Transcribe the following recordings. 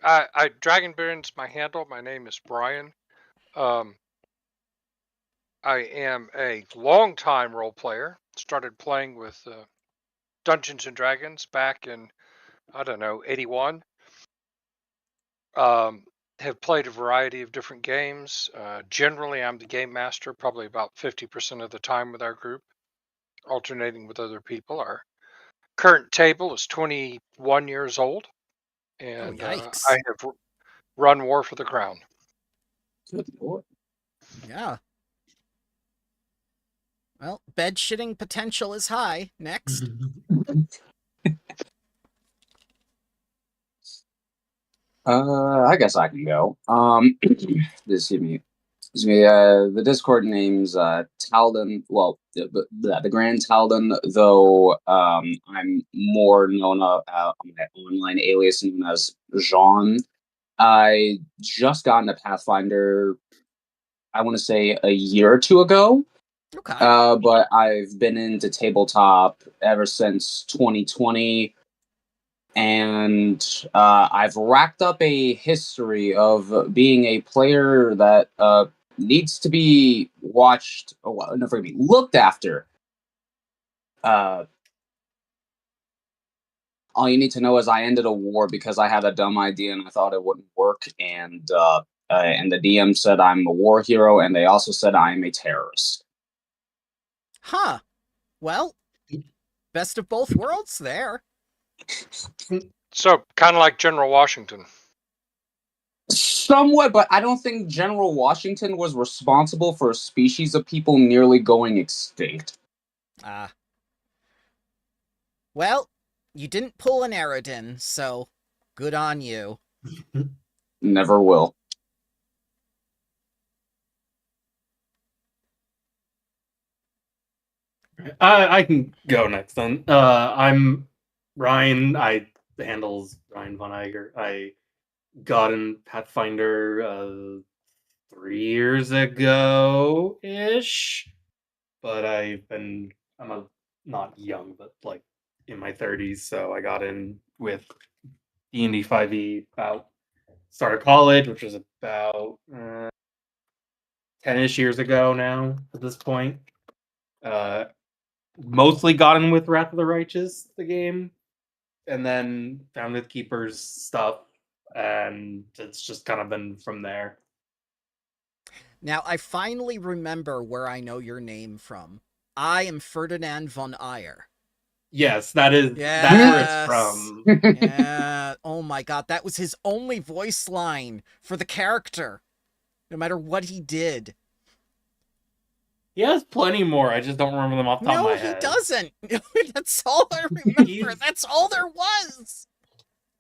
Dragonbaron's my handle. My name is Brian. Um, I am a longtime role player. Started playing with Dungeons and Dragons back in, I don't know, 81. Um, have played a variety of different games. Generally, I'm the game master, probably about 50% of the time with our group, alternating with other people. Our current table is 21 years old, Oh, and I yikes. have run War for the Crown. Good lord. Yeah. Well, bed shitting potential is high. Next. I guess I can go. Excuse me. Excuse me. The Discord name's Talden. Well, the Grand Talden. Though I'm more known on my online alias known as Jean. I just got into Pathfinder. I want to say a year or two ago. Okay. But I've been into tabletop ever since 2020, and I've racked up a history of being a player that needs to be watched, no, forgive me, looked after. Uh, all you need to know is I ended a war because I had a dumb idea and I thought it wouldn't work, and the DM said I'm a war hero, and they also said I'm a terrorist. Huh. Well, best of both worlds there. So, kind of like General Washington. Somewhat, but I don't think General Washington was responsible for a species of people nearly going extinct. Ah. Well, you didn't pull an Aerodin, so good on you. Never will. I can go next then. I'm Ryan. The handle's Ryan Von Iger. I got in Pathfinder 3 years ago ish, but I'm not young, but like in my 30s. So I got in with D&D 5e about start of college, which was about 10ish years ago now. At this point, uh, mostly got in with Wrath of the Righteous, the game, and then found the Keepers stuff, and it's just kind of been from there. Now, I finally remember where I know your name from. I am Ferdinand von Ayer. Yes, that's Yes. where it's from. Yeah. Oh my god, that was his only voice line for the character, no matter what he did. He has plenty more. I just don't remember them off the top of No, my he head. doesn't. That's all I remember. That's all there was.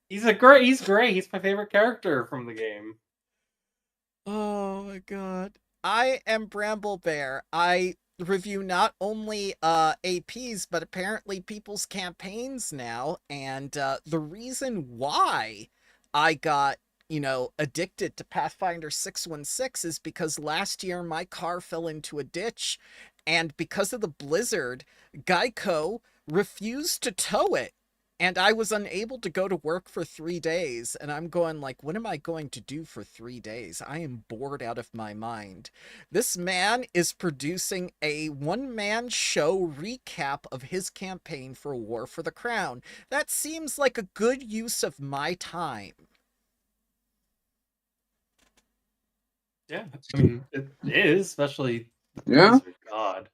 He's great. He's my favorite character from the game. Oh my god. I am Bramble Bear. I review not only APs, but apparently people's campaigns now. And the reason why I got, addicted to Pathfinder 616 is because last year my car fell into a ditch, and because of the blizzard, Geico refused to tow it. And I was unable to go to work for 3 days. And I'm going like, what am I going to do for 3 days? I am bored out of my mind. This man is producing a one-man show recap of his campaign for War for the Crown. That seems like a good use of my time. Yeah, I mean it is, especially Yeah. Blizzard. God.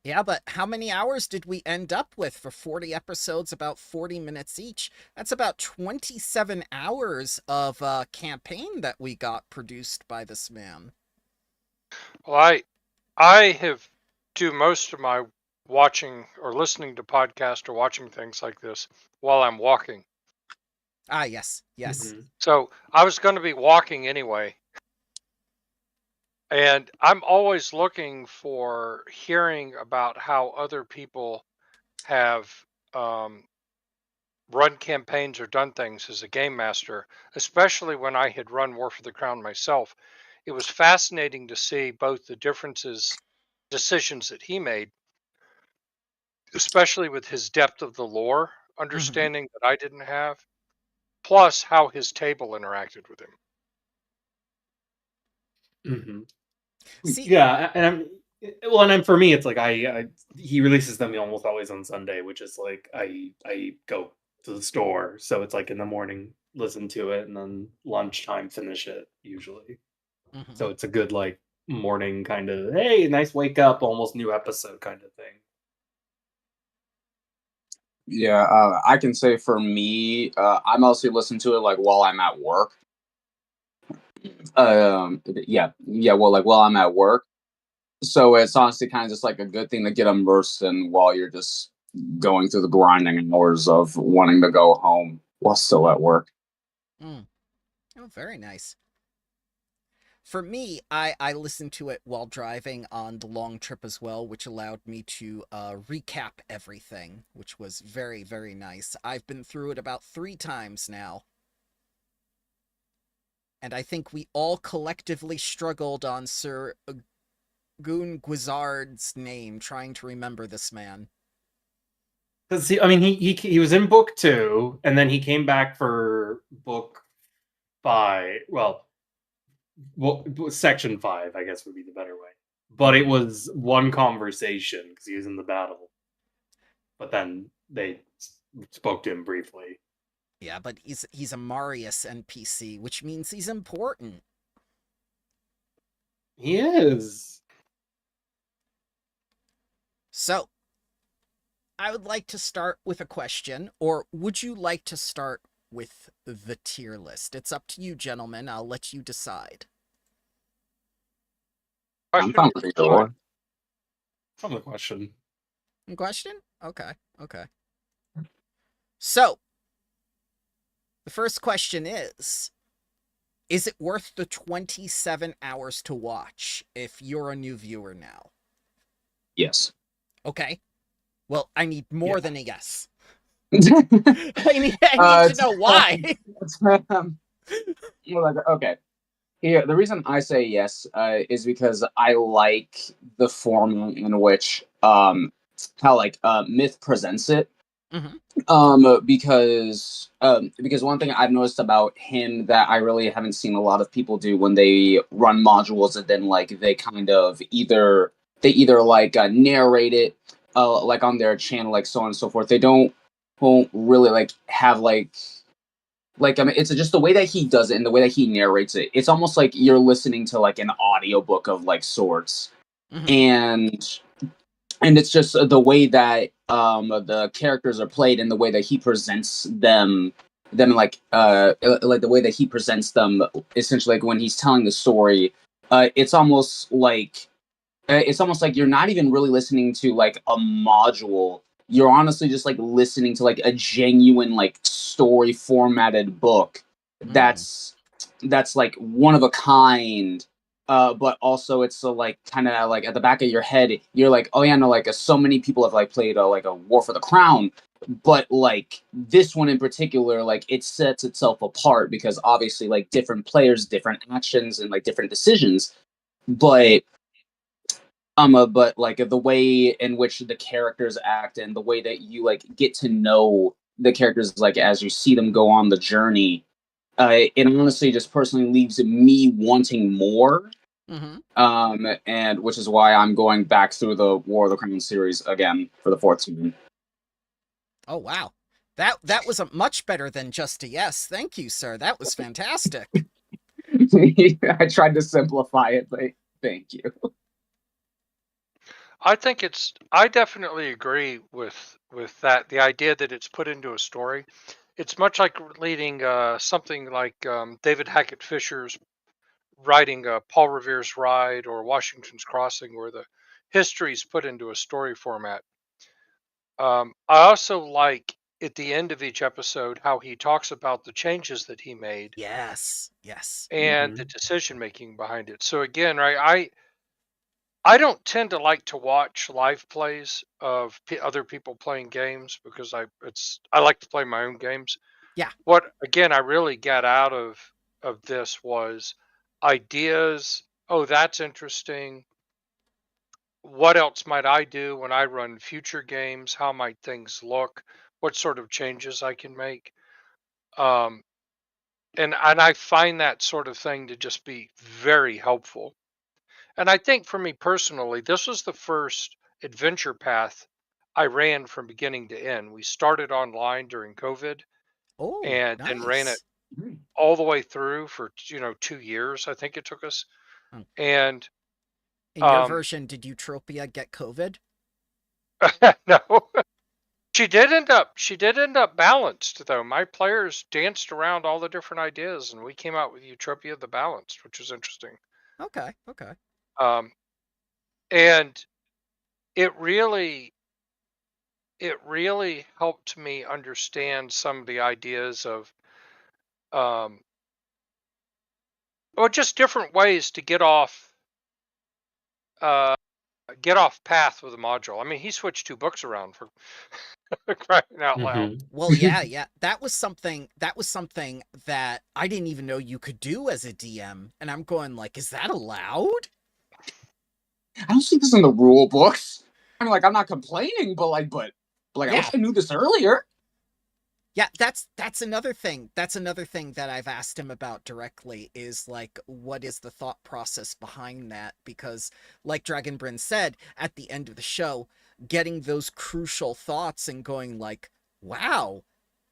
Yeah, but how many hours did we end up with for 40 episodes, about 40 minutes each? That's about 27 hours of campaign that we got produced by this man. Well, I have do most of my watching or listening to podcasts or watching things like this while I'm walking. Ah, yes, yes. Mm-hmm. So I was going to be walking anyway. And I'm always looking for hearing about how other people have run campaigns or done things as a game master, especially when I had run War for the Crown myself. It was fascinating to see both the differences, decisions that he made, especially with his depth of the lore Mm-hmm. understanding that I didn't have, plus how his table interacted with him. Mm-hmm. See, Yeah, and then for me, it's like he releases them almost always on Sunday, which is like I go to the store, so it's like in the morning listen to it, and then lunchtime finish it usually. mhm. So it's a good like morning kind of hey, nice wake up, almost new episode kind of thing. Yeah, I can say for me, I mostly listen to it like while I'm at work. Yeah, well, like while I'm at work. So it's honestly kind of just like a good thing to get immersed in while you're just going through the grinding hours of wanting to go home while still at work. Mm. Oh, very nice. For me, I listened to it while driving on the long trip as well, which allowed me to recap everything, which was very, very nice. I've been through it about 3 times now. And I think we all collectively struggled on Sir Goon Guizard's name, trying to remember this man. Because I mean, he was in book 2, and then he came back for book 5. Well, section 5, I guess would be the better way. But it was one conversation because he was in the battle. But then they spoke to him briefly. Yeah, but he's a Marius NPC, which means he's important. He is. So, I would like to start with a question, or would you like to start with the tier list? It's up to you, gentlemen. I'll let you decide. I'm fine with either or. From the question. Question? Okay, okay. So, the first question is it worth the 27 hours to watch if you're a new viewer now? Yes. Okay. Well, I need more than a yes. uh, I need to know why. Okay. Yeah, the reason I say yes is because I like the form in which how like myth presents it. Mhm. Because one thing I've noticed about him that I really haven't seen a lot of people do when they run modules, and then like they kind of either like narrate it like on their channel, like so on and so forth. They won't really like have like I mean, it's just the way that he does it and the way that he narrates it. It's almost like you're listening to like an audiobook of like sorts. Mhm. And it's just the way that the characters are played and the way that he presents them like the way that he presents them, essentially like when he's telling the story. It's almost like you're not even really listening to like a module. You're honestly just like listening to like a genuine like story formatted book that's like one of a kind. But also it's so like kind of like at the back of your head, you're like, oh yeah, no, like so many people have like played like a War for the Crown, but like this one in particular, like it sets itself apart because obviously like different players, different actions, and like different decisions. But like the way in which the characters act and the way that you like get to know the characters like as you see them go on the journey, it honestly just personally leaves me wanting more. Mhm. And which is why I'm going back through the War of the Crown series again for the 4th season. Oh wow. That was a much better than just a yes. Thank you, sir. That was fantastic. I tried to simplify it, but thank you. I definitely agree with that. The idea that it's put into a story. It's much like reading something like David Hackett Fisher's writing Paul Revere's Ride or Washington's Crossing, where the history is put into a story format. I also like at the end of each episode how he talks about the changes that he made Yes. Yes. and the Mm-hmm. decision making behind it. So again, right, I don't tend to like to watch live plays of other people playing games because I like to play my own games. Yeah. What again I really got out of this was ideas. Oh, that's interesting. What else might I do when I run future games? How might things look? What sort of changes I can make? And I find that sort of thing to just be very helpful. And I think for me personally, this was the first adventure path I ran from beginning to end. We started online during COVID Oh, and then ran it nice. all the way through for 2 years. I think it took us. Hmm. And In your version, did Eutropia get COVID? no, she did end up balanced though. My players danced around all the different ideas, and we came out with Eutropia the Balanced, which was interesting. Okay, okay. Um, and it really helped me understand some of the ideas of um, or just different ways to uh, get off path with a module. I mean, he switched 2 books around for crying out loud. Mm-hmm. Well, yeah. That was something that I didn't even know you could do as a DM. And I'm going like, is that allowed? I don't see this in the rule books. I mean, like, I'm not complaining, but I Yeah. wish I knew this earlier. Yeah, that's another thing. That's another thing that I've asked him about directly is like, what is the thought process behind that? Because, like Dragonbryn said at the end of the show, getting those crucial thoughts and going like, wow,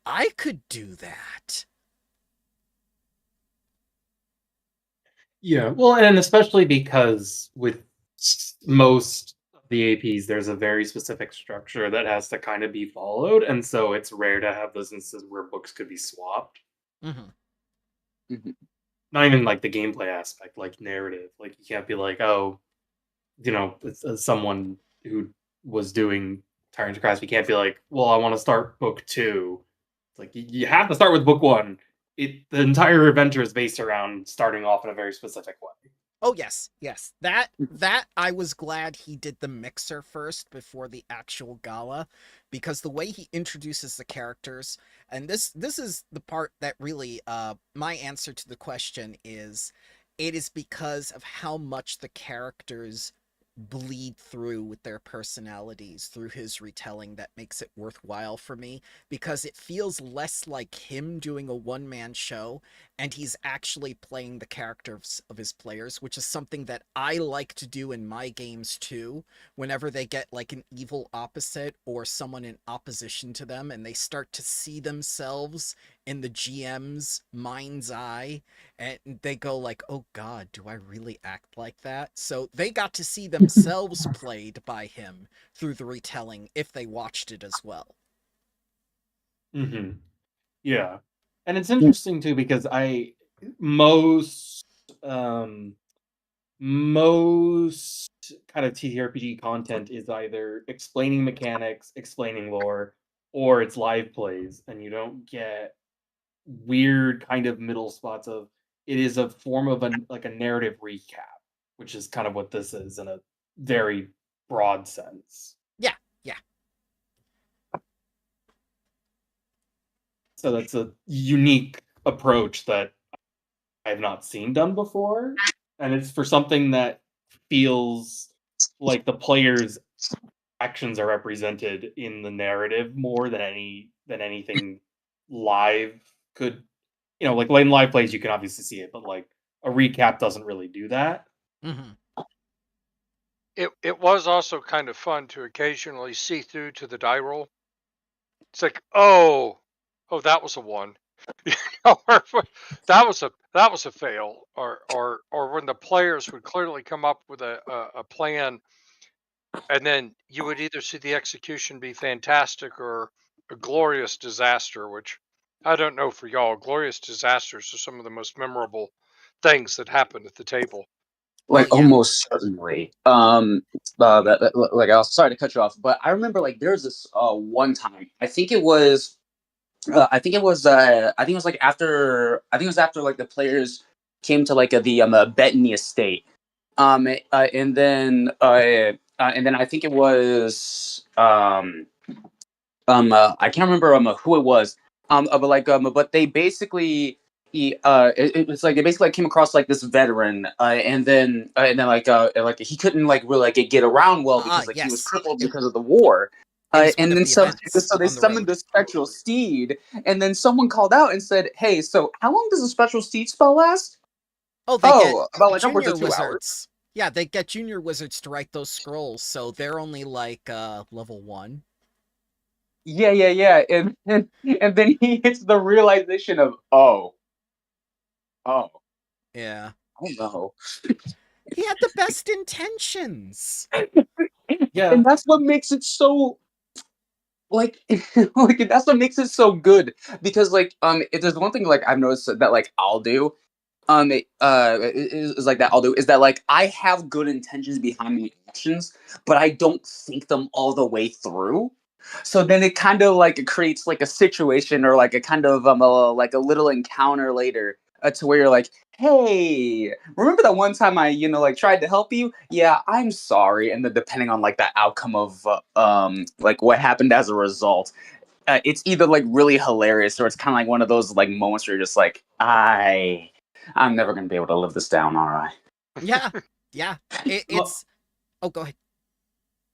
I could do that. Yeah, well, and especially because with most of the APs, there's a very specific structure that has to kind of be followed, and so it's rare to have those instances where books could be swapped. Mm-hmm. Mm-hmm. Not even like the gameplay aspect, like narrative. Like you can't be like, oh, it's someone who was doing Tyrants of Crafts. You can't be like, well, I want to start book 2. It's like you have to start with book 1. The entire adventure is based around starting off in a very specific way. Oh yes. That I was glad he did the mixer first before the actual gala, because the way he introduces the characters, and this is the part that really my answer to the question is, it is because of how much the characters bleed through with their personalities through his retelling that makes it worthwhile for me, because it feels less like him doing a one-man show and he's actually playing the characters of his players, which is something that I like to do in my games too. Whenever they get like an evil opposite or someone in opposition to them and they start to see themselves in the GM's mind's eye, and they go like, oh god, do I really act like that? So they got to see themselves played by him through the retelling if they watched it as well. Mm-hmm. Yeah, and it's interesting too because most um most kind of TTRPG content is either explaining mechanics, explaining lore, or it's live plays, and you don't get weird kind of middle spots of it is a form of a narrative recap, which is kind of what this is in a very broad sense. Yeah. So that's a unique approach that I have not seen done before, and it's for something that feels like the player's actions are represented in the narrative more than anything live could. Like in live plays, you can obviously see it, but like a recap doesn't really do that. Mm-hmm. It was also kind of fun to occasionally see through to the die roll. It's like, oh, that was a 1. Or that was a fail, or when the players would clearly come up with a plan, and then you would either see the execution be fantastic or a glorious disaster. Which I don't know for y'all, glorious disasters are some of the most memorable things that happen at the table. Like, Yeah. almost certainly. Like, I was sorry to cut you off, but I remember like there's this one time. I think it was like after. I think it was after like the players came to like the Bettany estate. And then I think it was I can't remember who it was. But they basically it was like they basically like, came across like this veteran, and then like he couldn't like really like get around well because like he was Yes. crippled because of the war. was one and of then the events so they on the summoned road. the spectral steed, and then someone called out and said, "Hey, so how long does a spectral steed spell last?" Oh, they get Oh, about like upwards junior of 2 hours. wizards. Yeah, they get junior wizards to write those scrolls, so they're only like level 1. Yeah, and then he hits the realization of, oh, Yeah. I know. He had the best intentions. Yeah. And that's what makes it so like like that's what makes it so good, because like if there's one thing like I've noticed that like I'll do is like that I'll do is that like I have good intentions behind my actions, but I don't think them all the way through. So then it kind of like it creates like a situation or like a kind of like a little encounter later, to where you're like, hey, remember that one time I like tried to help you? Yeah, I'm sorry. And then depending on like the outcome of like what happened as a result, it's either like really hilarious or it's kind of like one of those like moments where you're just like, I'm never gonna be able to live this down, are I? Yeah. Yeah. Well, It's Oh, go ahead.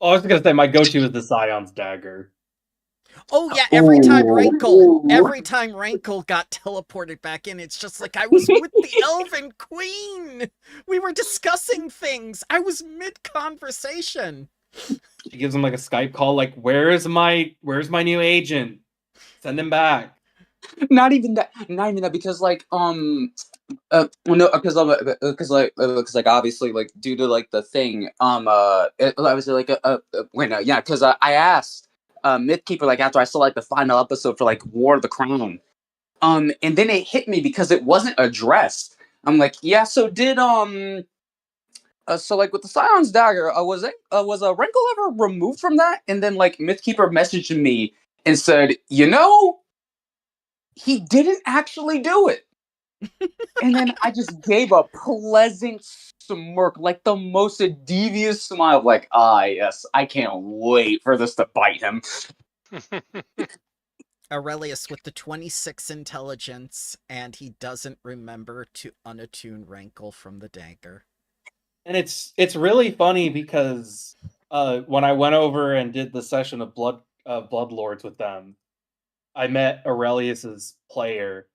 I was gonna say my go-to is the Scion's dagger. Oh yeah, Ooh. every time Rankle got teleported back in, it's just like I was with the Elven Queen. We were discussing things. I was mid-conversation. She gives him like a Skype call, like, where's my new agent? Send him back. Not even that. Not even that. Because like well, no, because obviously like due to like the thing obviously like wait no yeah because I asked Mythkeeper like after I saw like the final episode for like War of the Crown, and then it hit me because it wasn't addressed. I'm like, yeah, so did so like with the Scion's dagger, was a Wrinkle ever removed from that? And then like Mythkeeper messaged me and said, he didn't actually do it. And then I just gave a pleasant smirk, like the most devious smile, like, yes, I can't wait for this to bite him. Aurelius with the 26 intelligence, and he doesn't remember to unattune Rankle from the dagger. And it's really funny because when I went over and did the session of Bloodlords with them, I met Aurelius's player,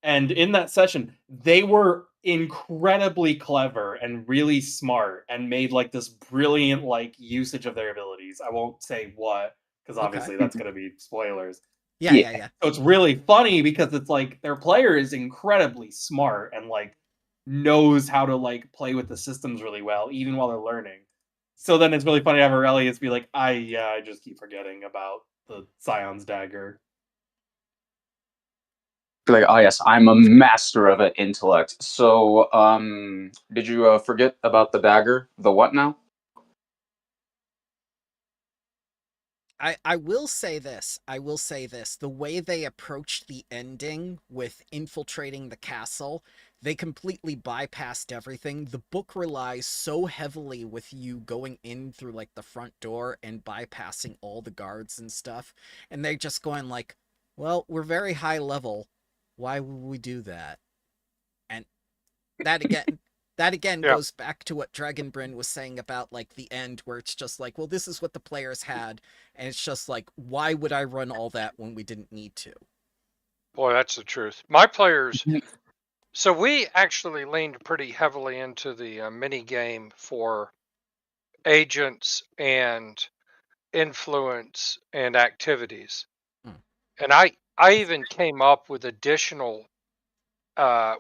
and in that session, they were incredibly clever and really smart and made like this brilliant like usage of their abilities. I won't say what, because obviously that's going to be spoilers. Yeah. So it's really funny because it's like their player is incredibly smart and like knows how to like play with the systems really well, even while they're learning. So then it's really funny to have Aurelius be like, I just keep forgetting about the Scion's dagger. Like, yes, I'm a master of it intellect. So, did you forget about the dagger? The what now? I will say this. The way they approached the ending with infiltrating the castle, they completely bypassed everything. The book relies so heavily with you going in through like the front door and bypassing all the guards and stuff. And they're just going like, well, we're very high level. Why would we do that? And that again Yeah. goes back to what Dragonbryn was saying about like the end, where it's just like, well, this is what the players had, and it's just like, why would I run all that when we didn't need to? Boy, that's the truth. My players. So we actually leaned pretty heavily into the mini game for agents and influence and activities. Hmm. And I even came up with additional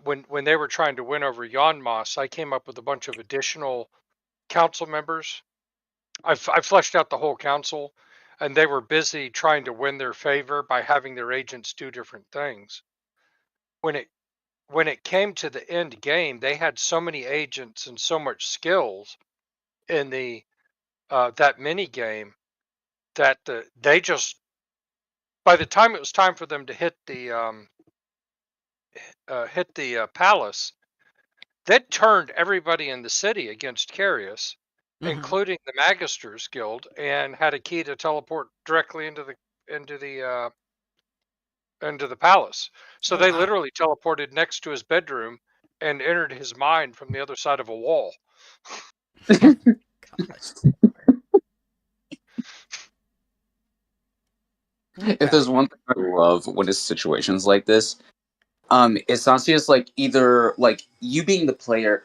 when they were trying to win over Yanmos, I came up with a bunch of additional council members. I fleshed out the whole council, and they were busy trying to win their favor by having their agents do different things. When it came to the end game, they had so many agents and so much skills in the that mini game that they just by the time it was time for them to hit the palace, they'd turned everybody in the city against Carius, Mm-hmm. including the Magisters Guild, and had a key to teleport directly into the uh, into the palace. So Oh they wow. literally teleported next to his bedroom and entered his mind from the other side of a wall. God. If there's one thing I love when it's situations like this, it's not just like either like you being the player,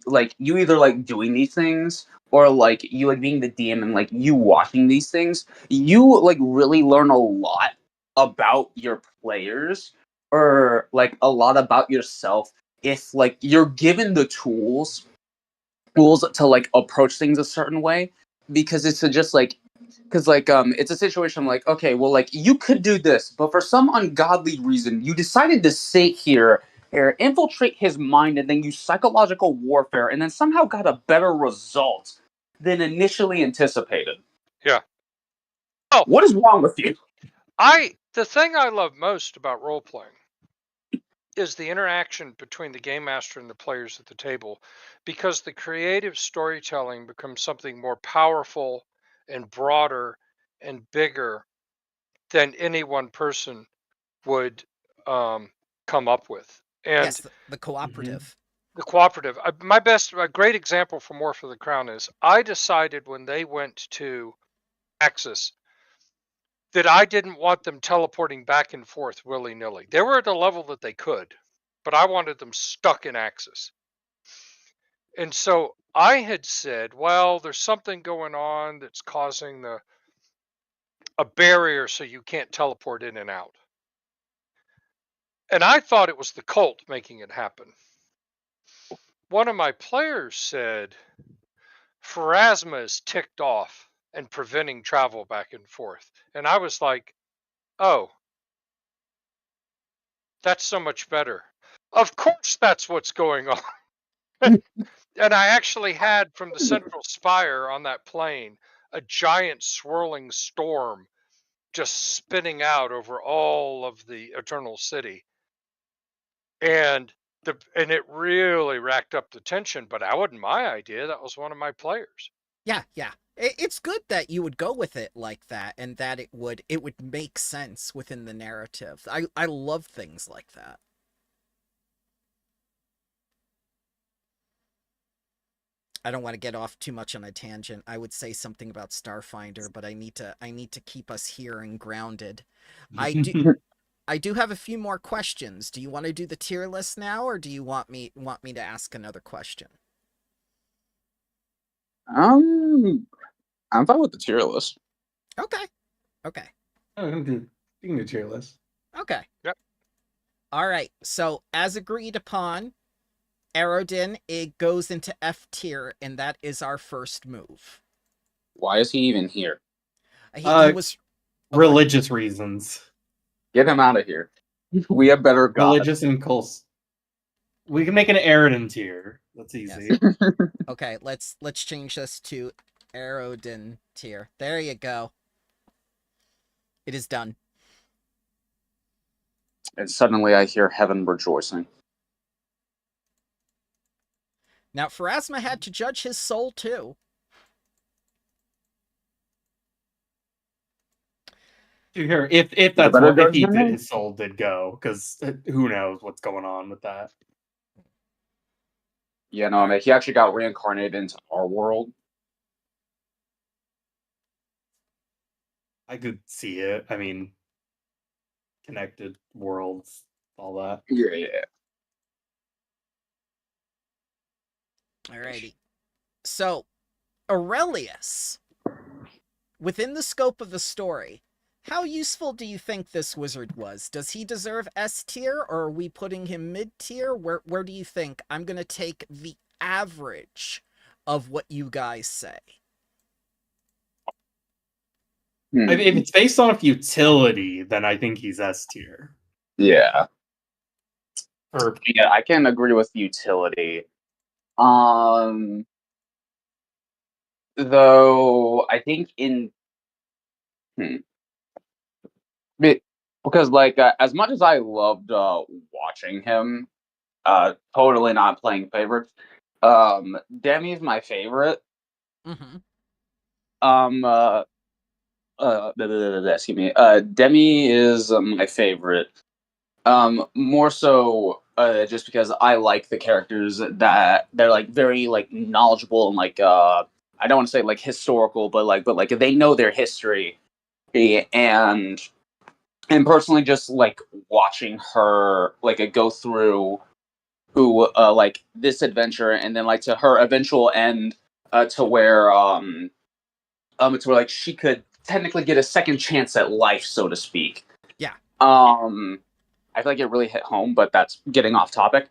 like you either like doing these things or like you like being the DM and like you watching these things. You like really learn a lot about your players or like a lot about yourself if like you're given the tools to like approach things a certain way because it's just like because like it's a situation like okay well like you could do this but for some ungodly reason you decided to sit here infiltrate his mind and then use psychological warfare and then somehow got a better result than initially anticipated. Yeah. Oh, What is wrong with you? the thing I love most about role playing is the interaction between the game master and the players at the table, because the creative storytelling becomes something more powerful and broader and bigger than any one person would come up with. And Yes, the cooperative. the cooperative, a great example for War for the Crown is I decided when they went to Axis that I didn't want them teleporting back and forth willy-nilly. They were at a level that they could, but I wanted them stuck in Axis. And so I had said, well, there's something going on that's causing a barrier so you can't teleport in and out. And I thought it was the cult making it happen. One of my players said, Pharasma is ticked off and preventing travel back and forth. And I was like, oh, that's so much better. Of course, that's what's going on. And I actually had from the central spire on that plane a giant swirling storm just spinning out over all of the Eternal City. And it really racked up the tension, but that wasn't my idea. That was one of my players. Yeah. It's good that you would go with it like that, and that it would make sense within the narrative. I love things like that. I don't want to get off too much on a tangent. I would say something about Starfinder, but I need to keep us here and grounded. I do have a few more questions. Do you want to do the tier list now, or do you want me to ask another question? I'm fine with the tier list. Okay. Oh, you can do tier list. Okay. Yep. All right. So as agreed upon, Aerodin, it goes into F tier, and that is our first move. Why is he even here? He was religious reasons. Get him out of here. We have better gods. Religious and cults. We can make an Aerodin tier. That's easy. Yes. Okay, let's change this to Aerodin tier. There you go. It is done. And suddenly I hear heaven rejoicing. Now, Pharasma had to judge his soul, too. If that's what if he did, his soul did go, because who knows what's going on with that. Yeah, no, I mean, he actually got reincarnated into our world. I could see it. I mean, connected worlds, all that. Yeah. Alrighty. So, Aurelius, within the scope of the story, how useful do you think this wizard was? Does he deserve S tier, or are we putting him mid tier? Where do you think? I'm gonna take the average of what you guys say. If it's based on futility, then I think he's S tier. Yeah. Yeah, I can agree with utility. Though I think because like as much as I loved watching him, totally not playing favorites. Demi's my favorite. Mm-hmm. Excuse me. Demi is my favorite. More so, just because I like the characters that they're like very like knowledgeable and like I don't want to say like historical, but like they know their history, and and personally just like watching her like go through like this adventure, and then like to her eventual end, to where it's where like she could technically get a second chance at life, so to speak. Yeah. I feel like it really hit home, but that's getting off topic.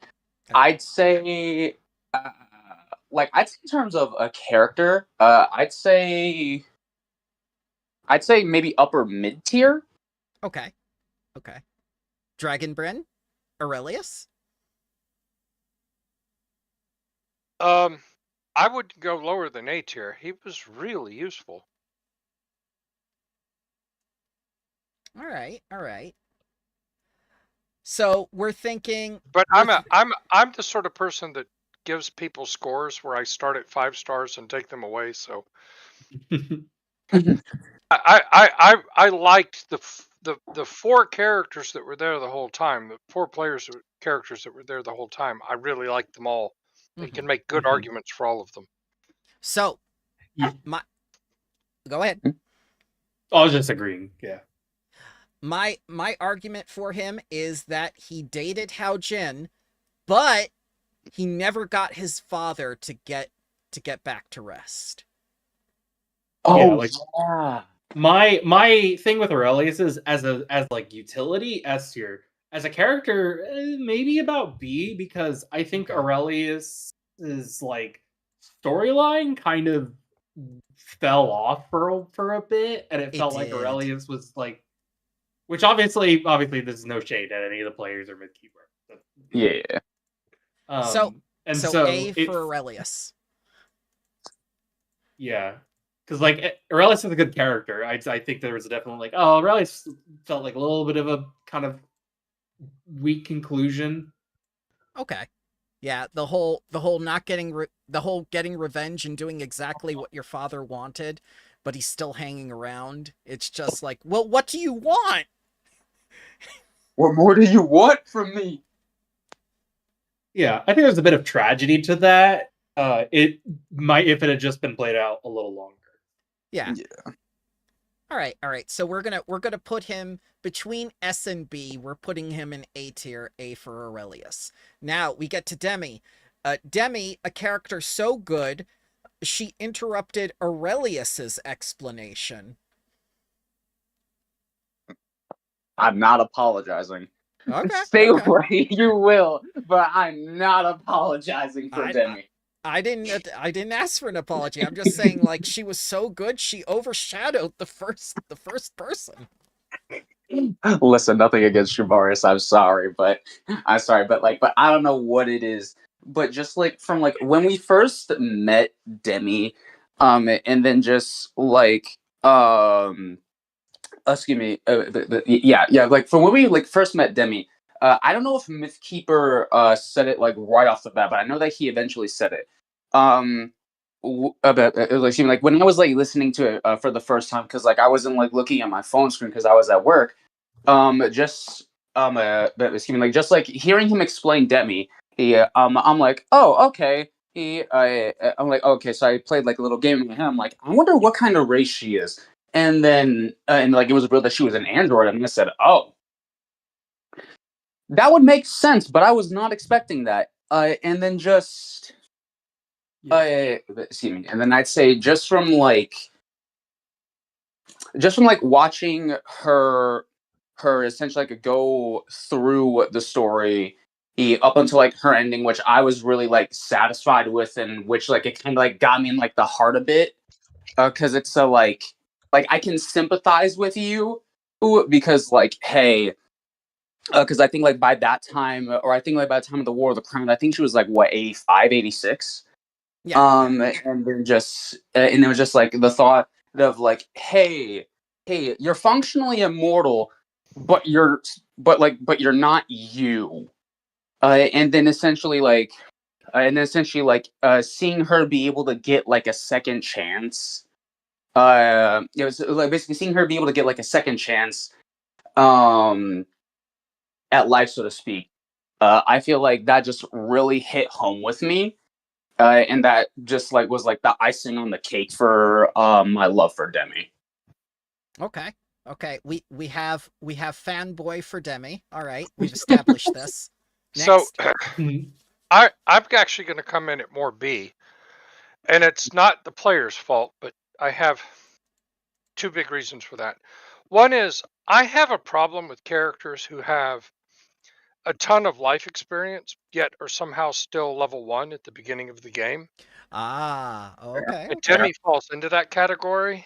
Okay. I'd say, I'd say in terms of a character, I'd say maybe upper mid tier. Okay. Dragonbryn? Aurelius? I would go lower than A tier. He was really useful. All right. So we're thinking, but I'm the sort of person that gives people scores where I start at 5 stars and take them away. So I liked the 4 characters that were there the whole time. The 4 characters that were there the whole time. I really liked them all. You can make good arguments for all of them. So, go ahead. I was just agreeing. Yeah. My argument for him is that he dated Hao Jin, but he never got his father to get back to rest. Oh, yeah. My thing with Aurelius is as like utility S tier. As a character, maybe about B, because I think Aurelius is like storyline kind of fell off for a bit, and it felt like Aurelius was like, which obviously there's no shade at any of the players or midkeeper. Yeah. So A for Aurelius. Yeah. Because like Aurelius is a good character. I think there was definitely like, oh, Aurelius felt like a little bit of a kind of weak conclusion. Okay. Yeah, the whole not getting the whole getting revenge and doing exactly what your father wanted, but he's still hanging around. It's just like, well, what do you want? What more do you want from me? Yeah, I think there's a bit of tragedy to that. It might if it had just been played out a little longer. Yeah. All right. So we're gonna put him between S and B. We're putting him in A tier, A for Aurelius. Now we get to Demi. Demi, a character so good, she interrupted Aurelius's explanation. I'm not apologizing. Okay. Stay where you will, but I'm not apologizing for Demi. I didn't ask for an apology. I'm just saying, like, she was so good, she overshadowed the first person. Listen, nothing against you, Boris. I'm sorry, but I don't know what it is. But just like from like when we first met Demi, and then just like excuse me, like from when we like first met Demi, I don't know if Mythkeeper said it like right off the bat, but I know that he eventually said it. Like when I was like listening to it for the first time, because like I wasn't like looking at my phone screen because I was at work. Just just like hearing him explain Demi, I'm like, oh, okay. I'm like, okay, so I played like a little game with him. I'm like, I wonder what kind of race she is. And then, and like it was revealed that she was an android, and I said, oh, that would make sense, but I was not expecting that. And then just, excuse me, and then I'd say just from like watching her essentially like go through the story up until like her ending, which I was really like satisfied with, and which like it kind of like got me in like the heart a bit, because it's so like I can sympathize with you, because like, hey, because I think like by that time, or I think like by the time of the War of the Crown, I think she was like what, 85, 86. Yeah. And then just and it was just like the thought of like, hey, you're functionally immortal, but you're not you. And then essentially like seeing her be able to get like a second chance. It was like basically seeing her be able to get like a second chance at life, so to speak. I feel like that just really hit home with me. And that just like was like the icing on the cake for my love for Demi. Okay. Okay, we have fanboy for Demi. All right, we've established this. So Next. I'm actually going to come in at more B, and it's not the player's fault, but I have two big reasons for that. One is I have a problem with characters who have a ton of life experience, yet are somehow still level 1 at the beginning of the game. Ah, okay, And okay. Demi falls into that category.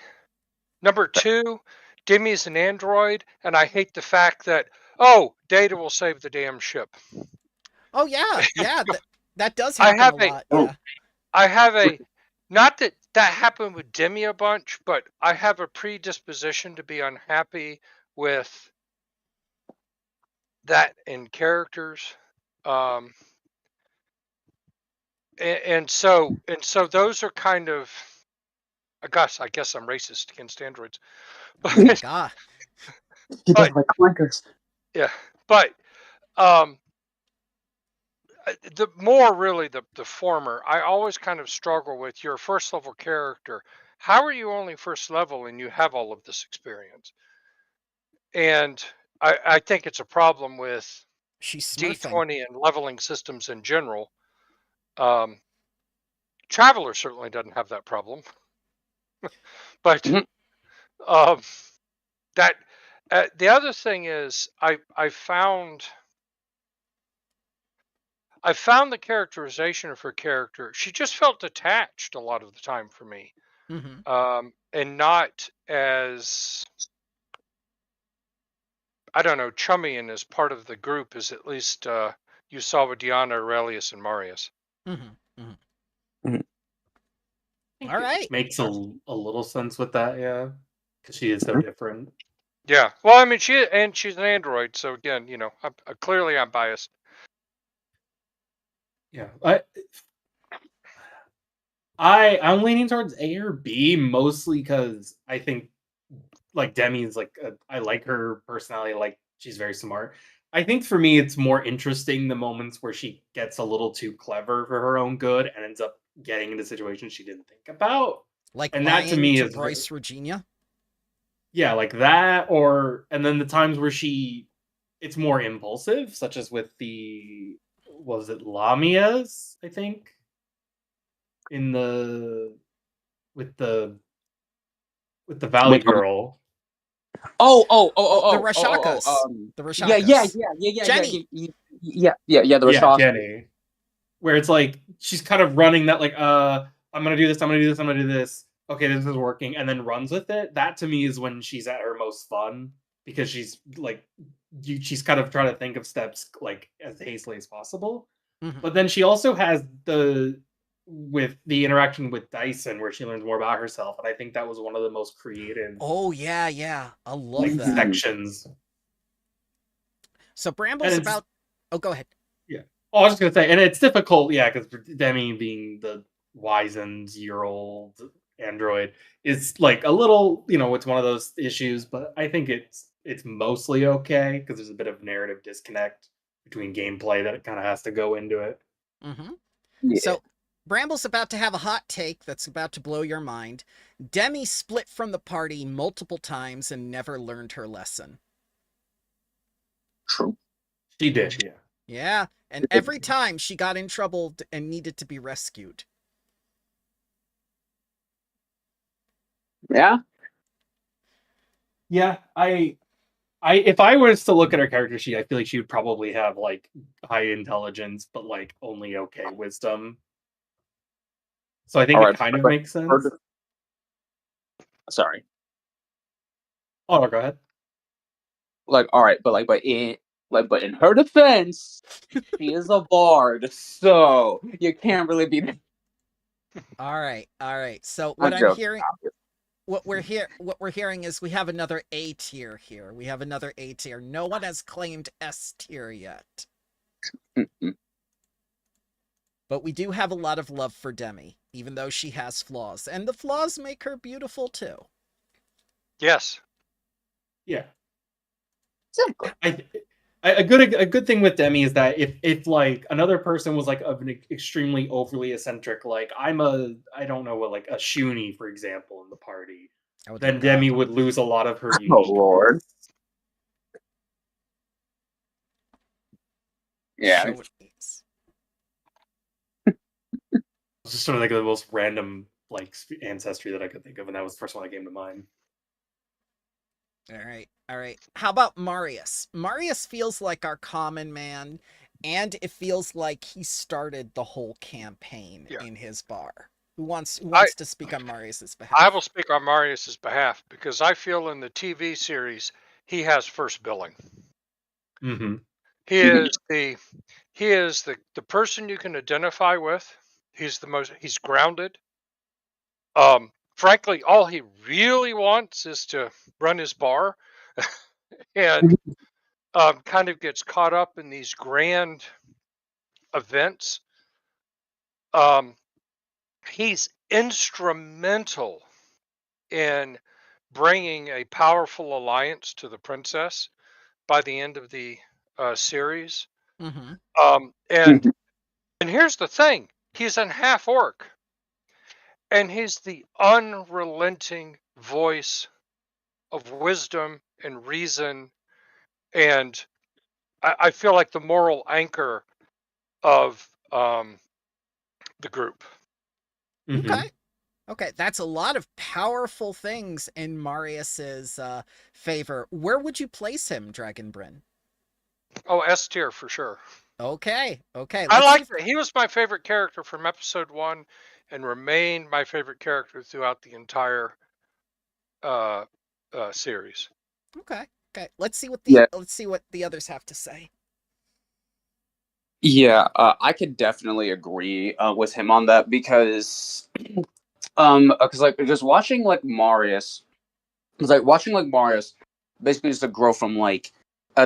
Number 2, Demi is an android, and I hate the fact that, oh, Data will save the damn ship. Oh yeah, yeah, that does I happen have a a, lot. Yeah. I have a, not that that happened with Demi a bunch, but I have a predisposition to be unhappy with that in characters. Um, and so those are kind of, gosh, I guess I'm racist against androids, Oh my but god. He does but like clankers. yeah, but um, the more really the former. I always kind of struggle with your first level character. How are you only first level and you have all of this experience? And I think it's a problem with She's smurfing. D20 and leveling systems in general. Um, Traveler certainly doesn't have that problem, but Mhm. um, that the other thing is I found the characterization of her character. She just felt detached a lot of the time for me, Mm-hmm. and not as, I don't know, chummy and as part of the group as at least you saw with Diana, Aurelius, and Marius. Mm-hmm. Mm-hmm. Mhm. All right. Makes a little sense with that, yeah, because she is so different. Yeah, well, I mean, she's an android, so again, clearly I'm biased. Yeah, I'm leaning towards A or B mostly because I think like Demi's like I like her personality, like she's very smart. I think for me it's more interesting the moments where she gets a little too clever for her own good and ends up getting into situations she didn't think about. Like And that to lying me to is Bryce Regina. yeah, like that or and then the times where it's more impulsive, such as with the was it Lamia's, I think, in the with the with the Valley With Girl. Oh, the oh, Rashakas. The yeah, yeah, Rashakas. yeah, yeah, yeah, yeah, Jenny. yeah, the Yeah, Rashad. Jenny. Where it's like she's kind of running that like I'm gonna do this, I'm gonna do this, I'm gonna do this. Okay, this is working, and then runs with it. That to me is when she's at her most fun because she's like she's kind of trying to think of steps like as hastily as possible. Mm-hmm. But then she also has the with the interaction with Dyson where she learns more about herself, and I think that was one of the most creative Oh yeah, yeah. I love like that. sections. So And Bramble's it's about. Oh, go ahead. yeah. Oh, I was just gonna say, and it's difficult, yeah, because Demi being the wizened year-old android is like a little, it's one of those issues, but I think it's mostly okay because there's a bit of narrative disconnect between gameplay that it kind of has to go into it. Mm-hmm. Yeah. So Bramble's about to have a hot take that's about to blow your mind. Demi split from the party multiple times and never learned her lesson. True. She did, yeah. Yeah, and every time she got in trouble and needed to be rescued. Yeah. Yeah, I if I was to look at her character sheet, I feel like she would probably have like high intelligence, but like only okay wisdom. So I think All it right. kind of but makes sense. her- Sorry. Oh, no, go ahead. Like, all right, but in her defense, she is a bard, so you can't really be. All right. So I'm what I'm joking. hearing, what we're hearing is we have another A tier here. We have another A tier. No one has claimed S tier yet. Mm-mm. But we do have a lot of love for Demi, even though she has flaws, and the flaws make her beautiful too. Yes. Yeah. Exactly. A good thing with Demi is that if like another person was like of an extremely overly eccentric, like I don't know what like a Shuni for example in the party, Oh, dear then God. Demi would lose a lot of her Oh uniqueness. Lord. Yeah. Show needs. It's just sort of like the most random like ancestry that I could think of, and that was the first one that came to mind. All right, all right. How about Marius? Marius feels like our common man, and it feels like he started the whole campaign Yeah. in his bar. Who wants I to speak on Marius's I behalf? will speak on Marius's behalf because I feel in the TV series he has first billing. Mm-hmm. He is the person you can identify with. He's grounded. Frankly, all he really wants is to run his bar, and kind of gets caught up in these grand events. Um, he's instrumental in bringing a powerful alliance to the princess by the end of the series. Mm-hmm. And here's the thing: he's an half orc, and he's the unrelenting voice of wisdom and reason, and I feel like the moral anchor of the group. Mm-hmm. Okay. Okay, that's a lot of powerful things in Marius's favor. Where would you place him, Dragonbryn? Oh, S tier for sure. Okay, okay. I Let's see. like that. He was my favorite character from episode 1, and remained my favorite character throughout the entire uh, series. Okay, okay. Let's see what Yeah. the others have to say. Yeah, I could definitely agree with him on that because like just watching like Marius, because like watching like Marius, basically just to grow from like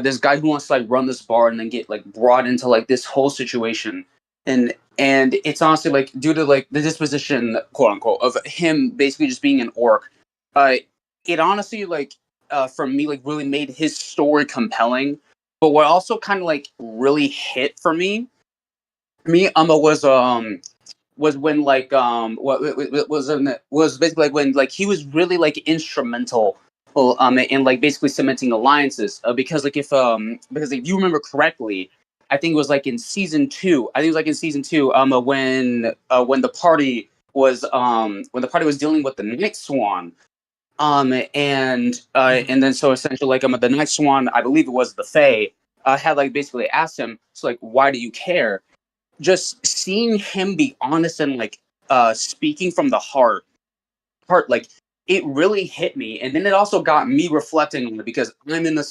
this guy who wants to like run this bar and then get like brought into like this whole situation, and it's honestly like due to like the disposition, quote unquote, of him basically just being an orc, uh, it honestly like for me like really made his story compelling. But what also kind of like really hit for me was when like what was basically like when like he was really like instrumental in like basically cementing alliances because if you remember correctly, I think it was like in season 2. I think it was like in season 2 when the party was dealing with the night swan, and then so essentially like the night swan, I believe it was the fae, had like basically asked him, so like, why do you care? Just seeing him be honest and like speaking from the heart, like it really hit me. And then it also got me reflecting on it because I'm in a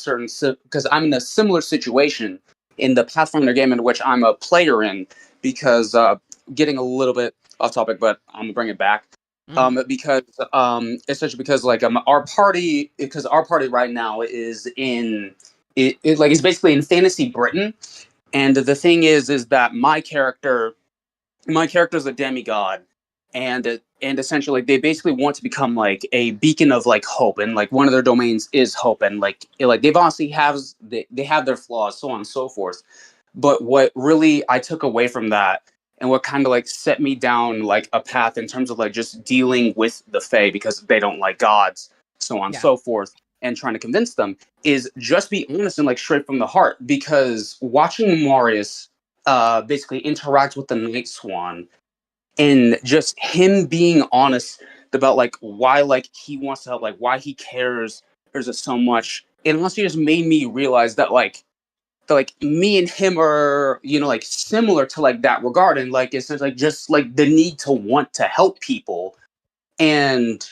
similar situation in the Pathfinder game in which I'm a player in, because getting a little bit off topic, but I'm gonna bring it back. Because essentially because like our party right now is in it like it's basically in fantasy Britain. And the thing is that my character is a demigod, and essentially they basically want to become like a beacon of like hope, and like one of their domains is hope, and like they've honestly they have their flaws, so on and so forth. But what really I took away from that, and what kind of like set me down like a path in terms of like just dealing with the Fae because they don't like gods, so on and Yeah. so forth, and trying to convince them, is just be honest and like straight from the heart. Because watching Marius basically interact with the Night Swan, and just him being honest about like why like he wants to help, like why he cares so much, it honestly just made me realize that me and him are, like similar to like that regard, and like it's just like the need to want to help people. And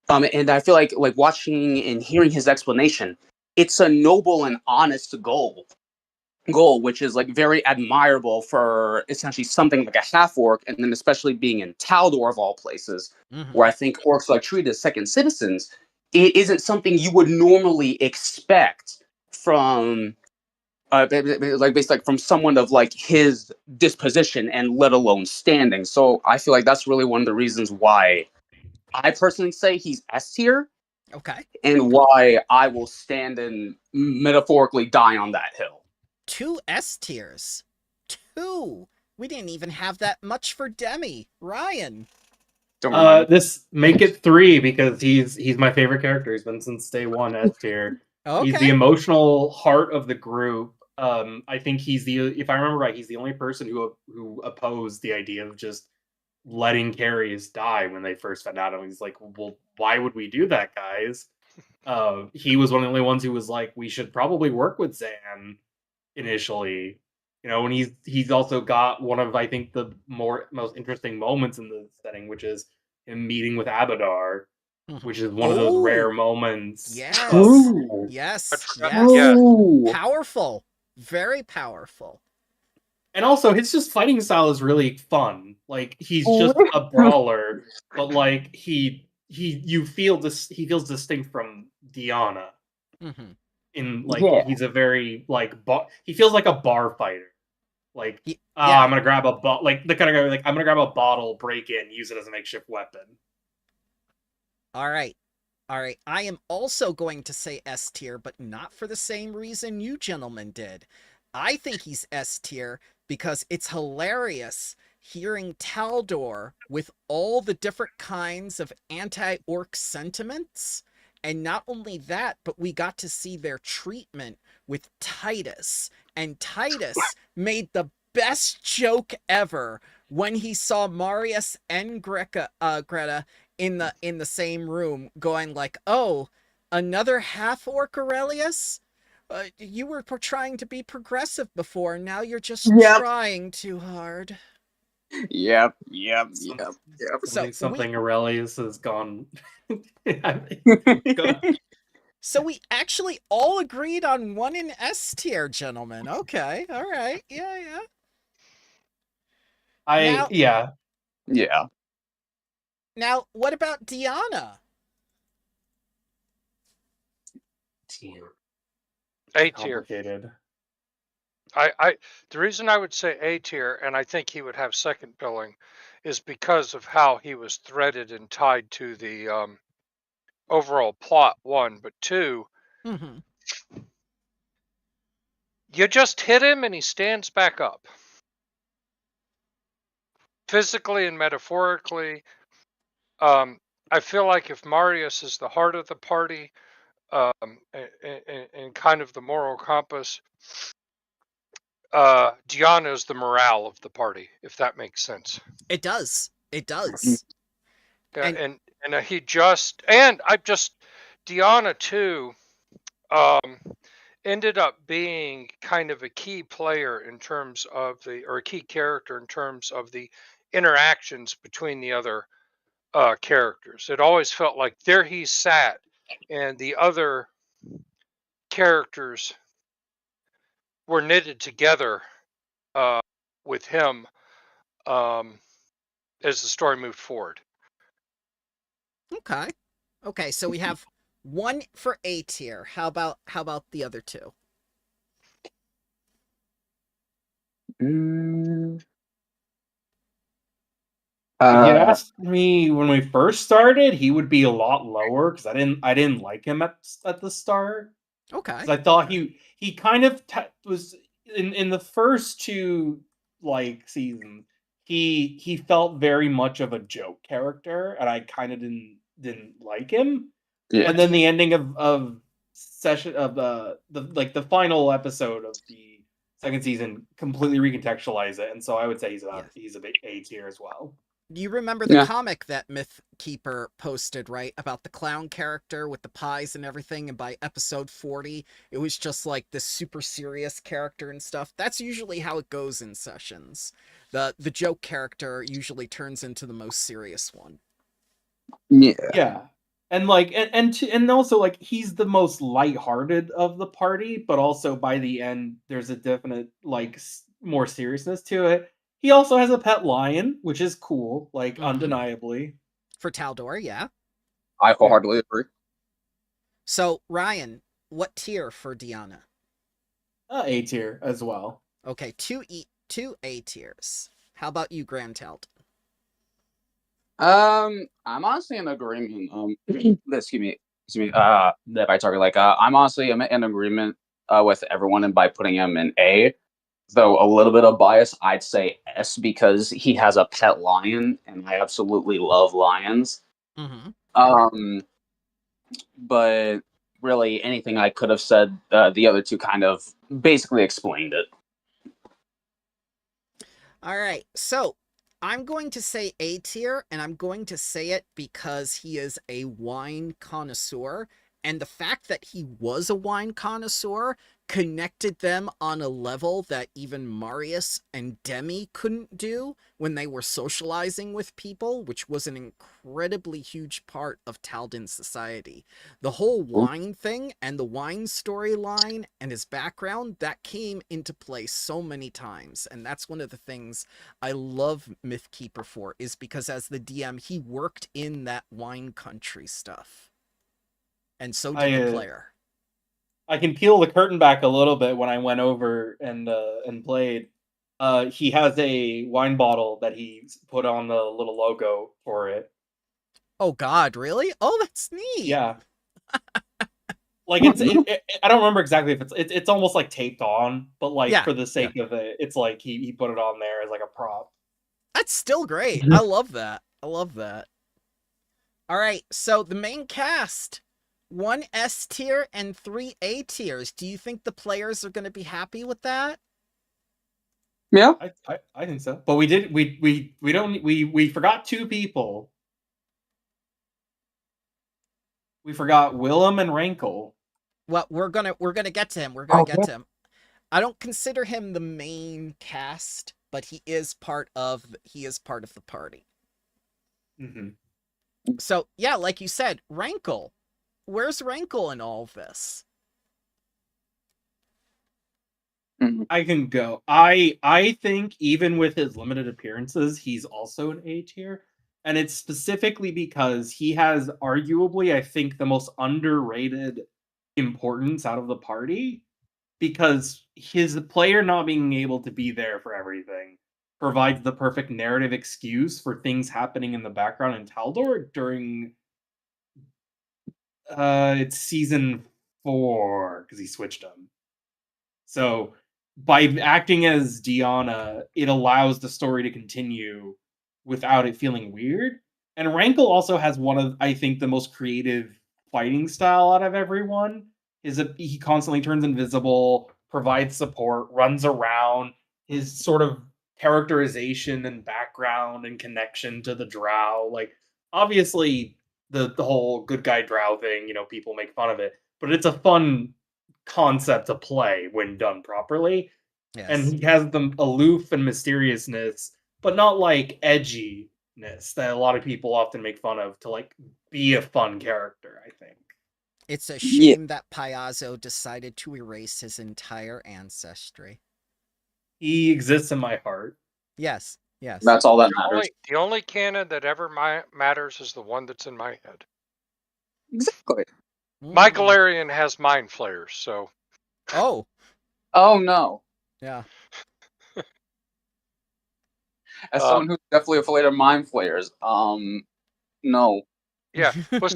I feel like watching and hearing his explanation, it's a noble and honest goal, which is like very admirable for essentially something like a half orc, and then especially being in Taldor of all places, where I think orcs are treated as second citizens. It isn't something you would normally expect from like based like from someone of like his disposition and let alone standing. So I feel like that's really one of the reasons why I personally say he's S tier, Okay. and why I will stand and metaphorically die on that hill. 2 S tiers. 2. We didn't even have that much for Demi. Ryan. Don't remind me. This make it 3 because he's my favorite character. He's been since day 1 S tier. He's the Okay. emotional heart of the group. I think if I remember right, he's the only person who opposed the idea of just letting carries die when they first found out. And he's like, well, why would we do that, guys? He was one of the only ones who was like, we should probably work with Zan initially. And he's also got one of, I think, the most interesting moments in the setting, which is him meeting with Abadar, which is one of those rare moments. Yes. True. Yes. Yes. True. Powerful. Very powerful. And also, his just fighting style is really fun. Like, he's just a brawler, but like he feels distinct from Diana. Mm-hmm. He's a very he feels like a bar fighter. Like, Yeah. I'm gonna grab a like the kind of guy like I'm gonna grab a bottle, break it, and use it as a makeshift weapon. All right. I am also going to say S tier, but not for the same reason you gentlemen did. I think he's S tier because it's hilarious hearing Taldor with all the different kinds of anti-orc sentiments. And not only that, but we got to see their treatment with Titus. And Titus made the best joke ever when he saw Marius and Greta in the same room, going like, "Oh, another half-orc Aurelius? You were trying to be progressive before, now you're just trying too hard." Yep. Something Aurelius has gone. So we actually all agreed on one in S tier, gentlemen. Okay, all right, yeah. Yeah. Now, what about Diana? A tier. Complicated. The reason I would say A tier, and I think he would have second billing, is because of how he was threaded and tied to the overall plot, 1, but 2, you just hit him and he stands back up. Physically and metaphorically. I feel like if Marius is the heart of the party, and kind of the moral compass, Diana is the morale of the party, if that makes sense. It does. Yeah, and Diana too, ended up being kind of a key player in terms of or a key character in terms of the interactions between the other characters. It always felt like there he sat, and the other characters were knitted together with him as the story moved forward. Okay, so we have one for A tier. How about the other two? If you asked me when we first started, he would be a lot lower because I didn't like him at the start. Okay. Because I thought he kind of was in the first 2 seasons. He felt very much of a joke character, and I kind of didn't like him. Yeah. And then the ending of the final episode of the second season completely recontextualized it, and so I would say he's a big A tier as well. You remember the comic that Mythkeeper posted, right? About the clown character with the pies and everything, and by episode 40, it was just like this super serious character and stuff. That's usually how it goes in sessions. The joke character usually turns into the most serious one. Yeah. And and also he's the most lighthearted of the party, but also by the end there's a definite more seriousness to it. He also has a pet lion, which is cool, undeniably. For Taldor, yeah. I wholeheartedly agree. So, Ryan, what tier for Diana? A tier as well. Okay, two A tiers. How about you, Grand Talt? I'm honestly in agreement. Excuse me. That by target, I'm honestly in agreement with everyone, and by putting him in A. though a little bit of bias, I'd say S because he has a pet lion, and I absolutely love lions. Mm-hmm. But really, anything I could have said, the other two kind of basically explained it. All right, so I'm going to say A tier, and I'm going to say it because he is a wine connoisseur, and the fact that he was a wine connoisseur connected them on a level that even Marius and Demi couldn't do when they were socializing with people, which was an incredibly huge part of Taldan's society. The whole wine thing and the wine storyline and his background, that came into play so many times, and that's one of the things I love Mythkeeper for, is because as the DM, he worked in that wine country stuff. And so did the player. I can peel the curtain back a little bit when I went over and played. He has a wine bottle that he put on the little logo for it. Oh God, really? Oh, that's neat. Yeah. Like I don't remember exactly if it's almost like taped on, but like for the sake of it, it's like he put it on there as like a prop. That's still great. I love that. I love that. All right, so the main cast, 1 S tier and 3 A tiers. Do you think the players are going to be happy with that? Yeah, I think so. But we forgot 2 people. We forgot Willem and Rankle. Well, we're gonna get to him. We're gonna get to him. I don't consider him the main cast, but he is part of the party. Mm-hmm. So yeah, like you said, Rankle. Where's Rankle in all of this? I can go. I think even with his limited appearances, he's also an A tier. And it's specifically because he has arguably, I think, the most underrated importance out of the party. Because his player not being able to be there for everything provides the perfect narrative excuse for things happening in the background in Taldor during it's season 4, because he switched them. So by acting as Diana, it allows the story to continue without it feeling weird. And Rankle also has one of, I think, the most creative fighting style out of everyone. He constantly turns invisible, provides support, runs around. His sort of characterization and background and connection to the Drow, like obviously the whole good guy Drow thing, people make fun of it, but it's a fun concept to play when done properly. Yes. And he has the aloof and mysteriousness, but not like edginess that a lot of people often make fun of to like be a fun character, I think. It's a shame that Piazzo decided to erase his entire ancestry. He exists in my heart. Yes, yes. That's all that matters. The only canon that ever matters is the one that's in my head. Exactly. My Galarian has mind flayers, so. Oh. Oh no. Yeah. As someone who's definitely afraid of mind flayers, no. Yeah. Well,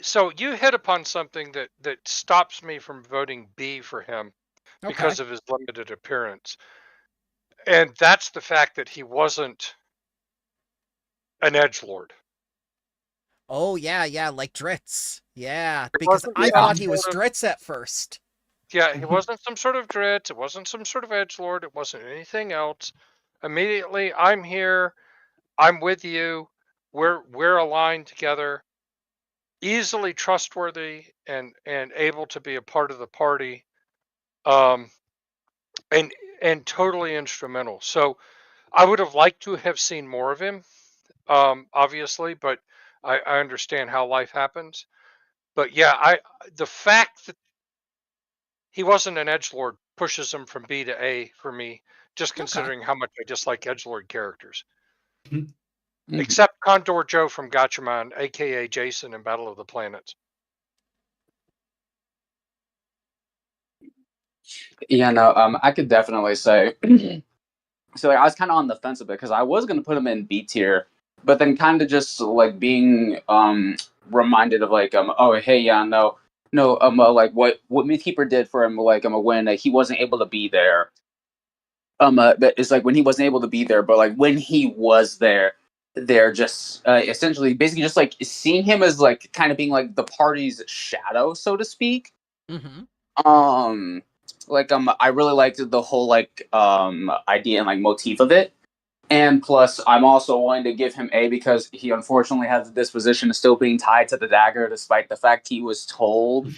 so you hit upon something that stops me from voting B for him because of his limited appearance. And that's the fact that he wasn't an edgelord. Oh, yeah, like Dritz. Yeah, because I thought he was Dritz at first. Yeah, he wasn't some sort of Dritz. It wasn't some sort of edgelord. It wasn't anything else. Immediately, I'm here. I'm with you. We're aligned together. Easily trustworthy and able to be a part of the party. And totally instrumental. So I would have liked to have seen more of him, obviously, but I understand how life happens. But yeah, the fact that he wasn't an edgelord pushes him from B to A for me, just considering how much I dislike edgelord characters. Except Condor Joe from Gatchaman, aka Jason in Battle of the Planets. Yeah, no, I could definitely say. So like, I was kind of on the fence a bit because I was going to put him in B tier, but then kind of just like being reminded of like oh hey, yeah, no, no, like what Mythkeeper did for him, like when he wasn't able to be there. That is like when he wasn't able to be there, but like when he was there, they're just essentially basically just like seeing him as like kind of being like the party's shadow, so to speak. Mm-hmm. Um, I really liked the whole like idea and like motif of it. And plus, I'm also willing to give him A because he unfortunately has the disposition of still being tied to the dagger, despite the fact he was told,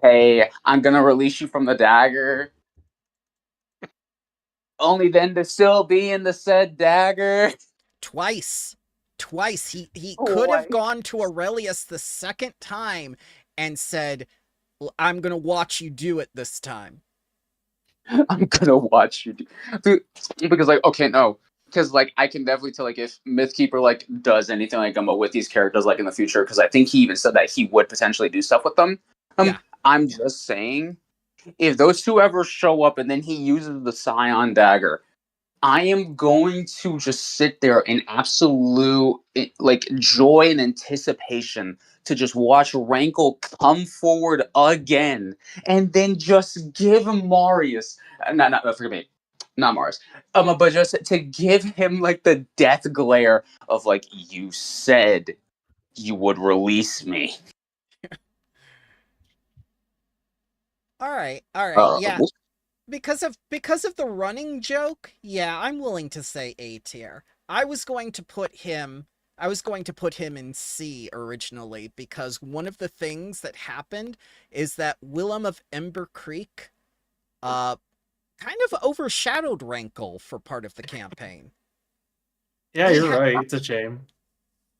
"Hey, I'm gonna release you from the dagger." Only then to still be in the said dagger. Twice. He could have Why? gone to Aurelius the second time and said, I'm gonna watch you do it this time. I'm gonna watch you, dude. Because like, okay, no, because like I can definitely tell like if Mythkeeper like does anything like with these characters like in the future, because I think he even said that he would potentially do stuff with them. Yeah. I'm just saying, if those two ever show up and then he uses the Scion dagger, I am going to just sit there in absolute like joy and anticipation to just watch Rankle come forward again and then just give Marius, not forgive me, not Marius, but just to give him like the death glare of like you said you would release me. All right. Yeah. We'll Because of the running joke, yeah, I'm willing to say A tier. I was going to put him in C originally because one of the things that happened is that Willem of Ember Creek kind of overshadowed Rankle for part of the campaign. Yeah, He you're ha- right. It's a shame.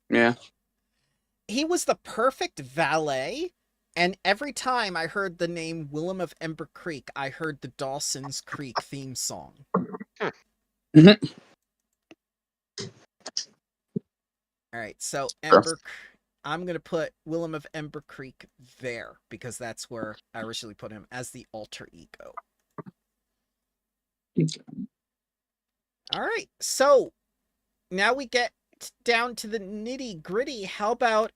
Yeah. He was the perfect valet, and every time I heard the name Willem of Ember Creek, I heard the Dawson's Creek theme song. All right, so I'm gonna put Willem of Ember Creek there because that's where I originally put him as the alter ego. All right, so now we get down to the nitty gritty. How about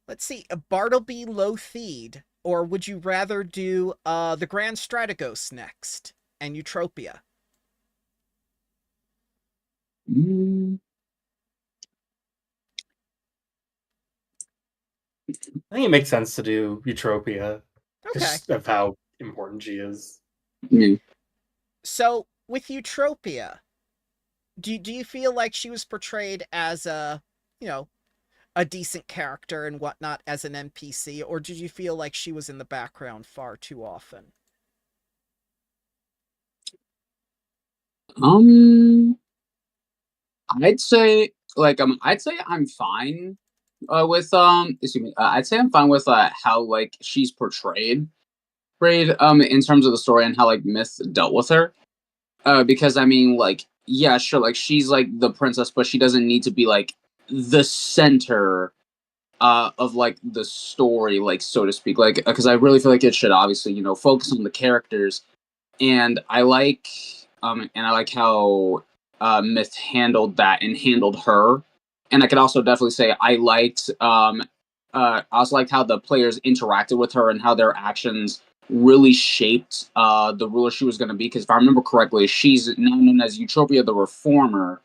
let's see, Bartleby Lotheed, or would you rather do the Grand Strategos next and Eutropia? Mm. I think it makes sense to do Eutropia Okay, because of how important she is. Mm. so with Eutropia, do you feel like she was portrayed as a, you know, a decent character and whatnot as an NPC, or did you feel like she was in the background far too often? Um, I'd say I'd say I'm fine with excuse me, I'd say I'm fine with how like she's portrayed in terms of the story and how like myth dealt with her. Because I mean like yeah, sure, like she's like the princess, but she doesn't need to be like the center of like the story, like so to speak. Like because I really feel like it should obviously, focus on the characters. And I like how Myth handled that and handled her. And I could also definitely say I also liked how the players interacted with her and how their actions really shaped the ruler she was going to be. Because if I remember correctly, she's now known as Eutropia the Reformer.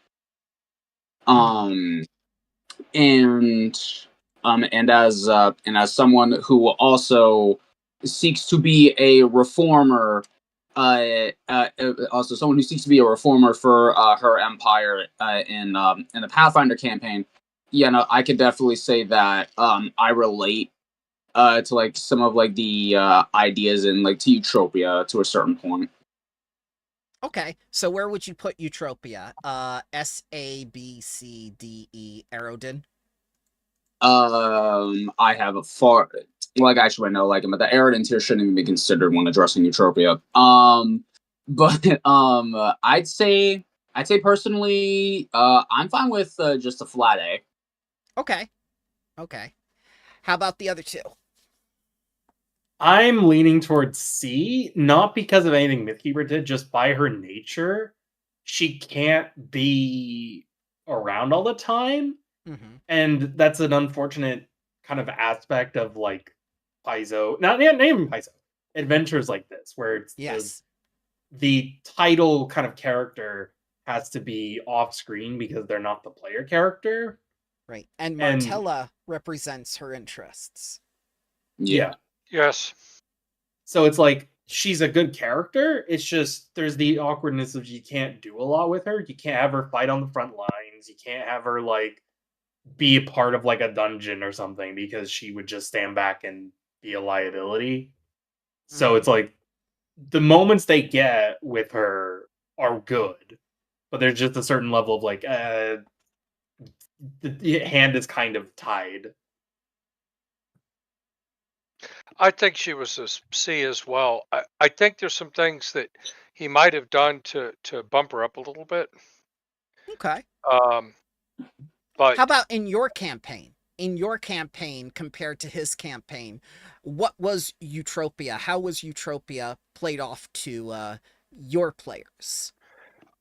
Um, and and as someone who also seeks to be a reformer, also someone who seeks to be a reformer for her empire in the Pathfinder campaign. Yeah, no, I could definitely say that I relate to like some of like the ideas in like to Eutropia to a certain point. Okay, so where would you put Eutropia? S, A, B, C, D, E, Aerodin? I have a far like actually I know like but the Aridans here shouldn't even be considered when addressing Eutropia. But I'd say personally, I'm fine with just a flat A. Okay, How about the other two? I'm leaning towards C, not because of anything Mythkeeper did, just by her nature. She can't be around all the time, Mm-hmm. and that's an unfortunate kind of aspect of like Paizo, not even Paizo, adventures like this, where it's Yes. the title kind of character has to be off screen because they're not the player character. Right. And And Martella represents her interests. yeah. Yes. So it's like she's a good character. It's just there's the awkwardness of you can't do a lot with her. You can't have her fight on the front lines. You can't have her like be a part of like a dungeon or something because she would just stand back and be a liability. So it's like the moments they get with her are good, but there's just a certain level of like the hand is kind of tied. I think she was a C as well. I think there's some things that he might have done to bump her up a little bit. Okay. But How about in your campaign? In your campaign compared to his campaign, what was Eutropia? How was Eutropia played off to your players?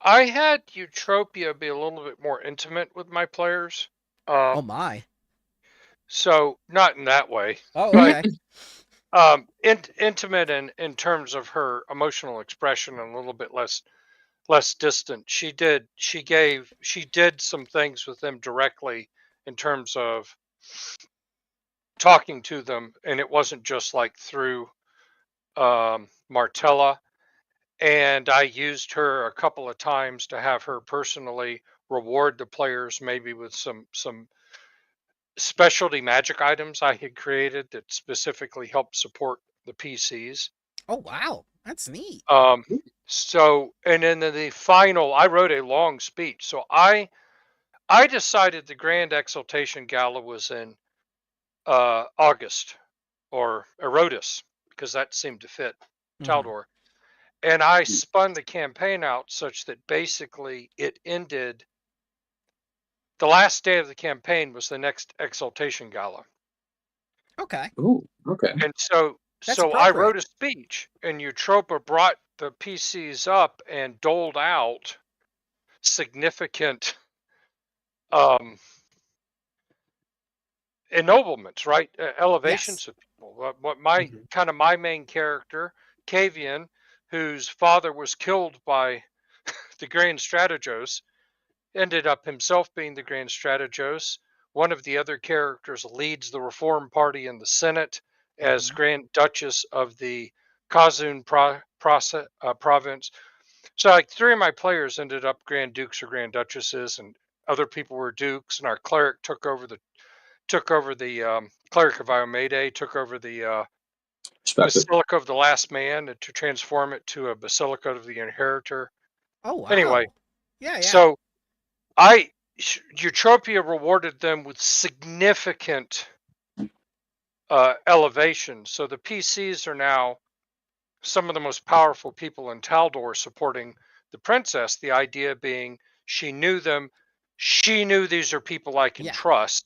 I had Eutropia be a little bit more intimate with my players. Oh my. So not in that way, Oh, but okay. intimate in terms of her emotional expression and a little bit less distant. She did some things with them directly in terms of talking to them, and it wasn't just like through Martella. And I used her a couple of times to have her personally reward the players, maybe with some specialty magic items I had created that specifically help support the PCs. Oh wow. That's neat. So, and then the final, I wrote a long speech. So I decided the Grand Exaltation Gala was in August or Erodus because that seemed to fit Taldor. And I spun the campaign out such that basically it ended. The last day of the campaign was the next Exaltation Gala. Okay. Ooh, okay. And so That's I appropriate. wrote a speech, and Eutropa brought the PCs up and doled out significant ennoblements, right? Elevations Yes. of people. What my kind of my main character, Kavian, whose father was killed by the Grand Strategos, ended up himself being the Grand Strategos. One of the other characters leads the Reform Party in the Senate as Grand Duchess of the Kazun province. So, like, three of my players ended up Grand Dukes or Grand Duchesses, and other people were dukes. And our cleric took over the cleric of Iomede, took over the Respected. Basilica of the Last Man to transform it to a Basilica of the Inheritor. Oh wow. Anyway, Yeah. so Eutropia rewarded them with significant elevation. So the PCs are now some of the most powerful people in Taldor supporting the princess. The idea being she knew them. She knew these are people I can trust.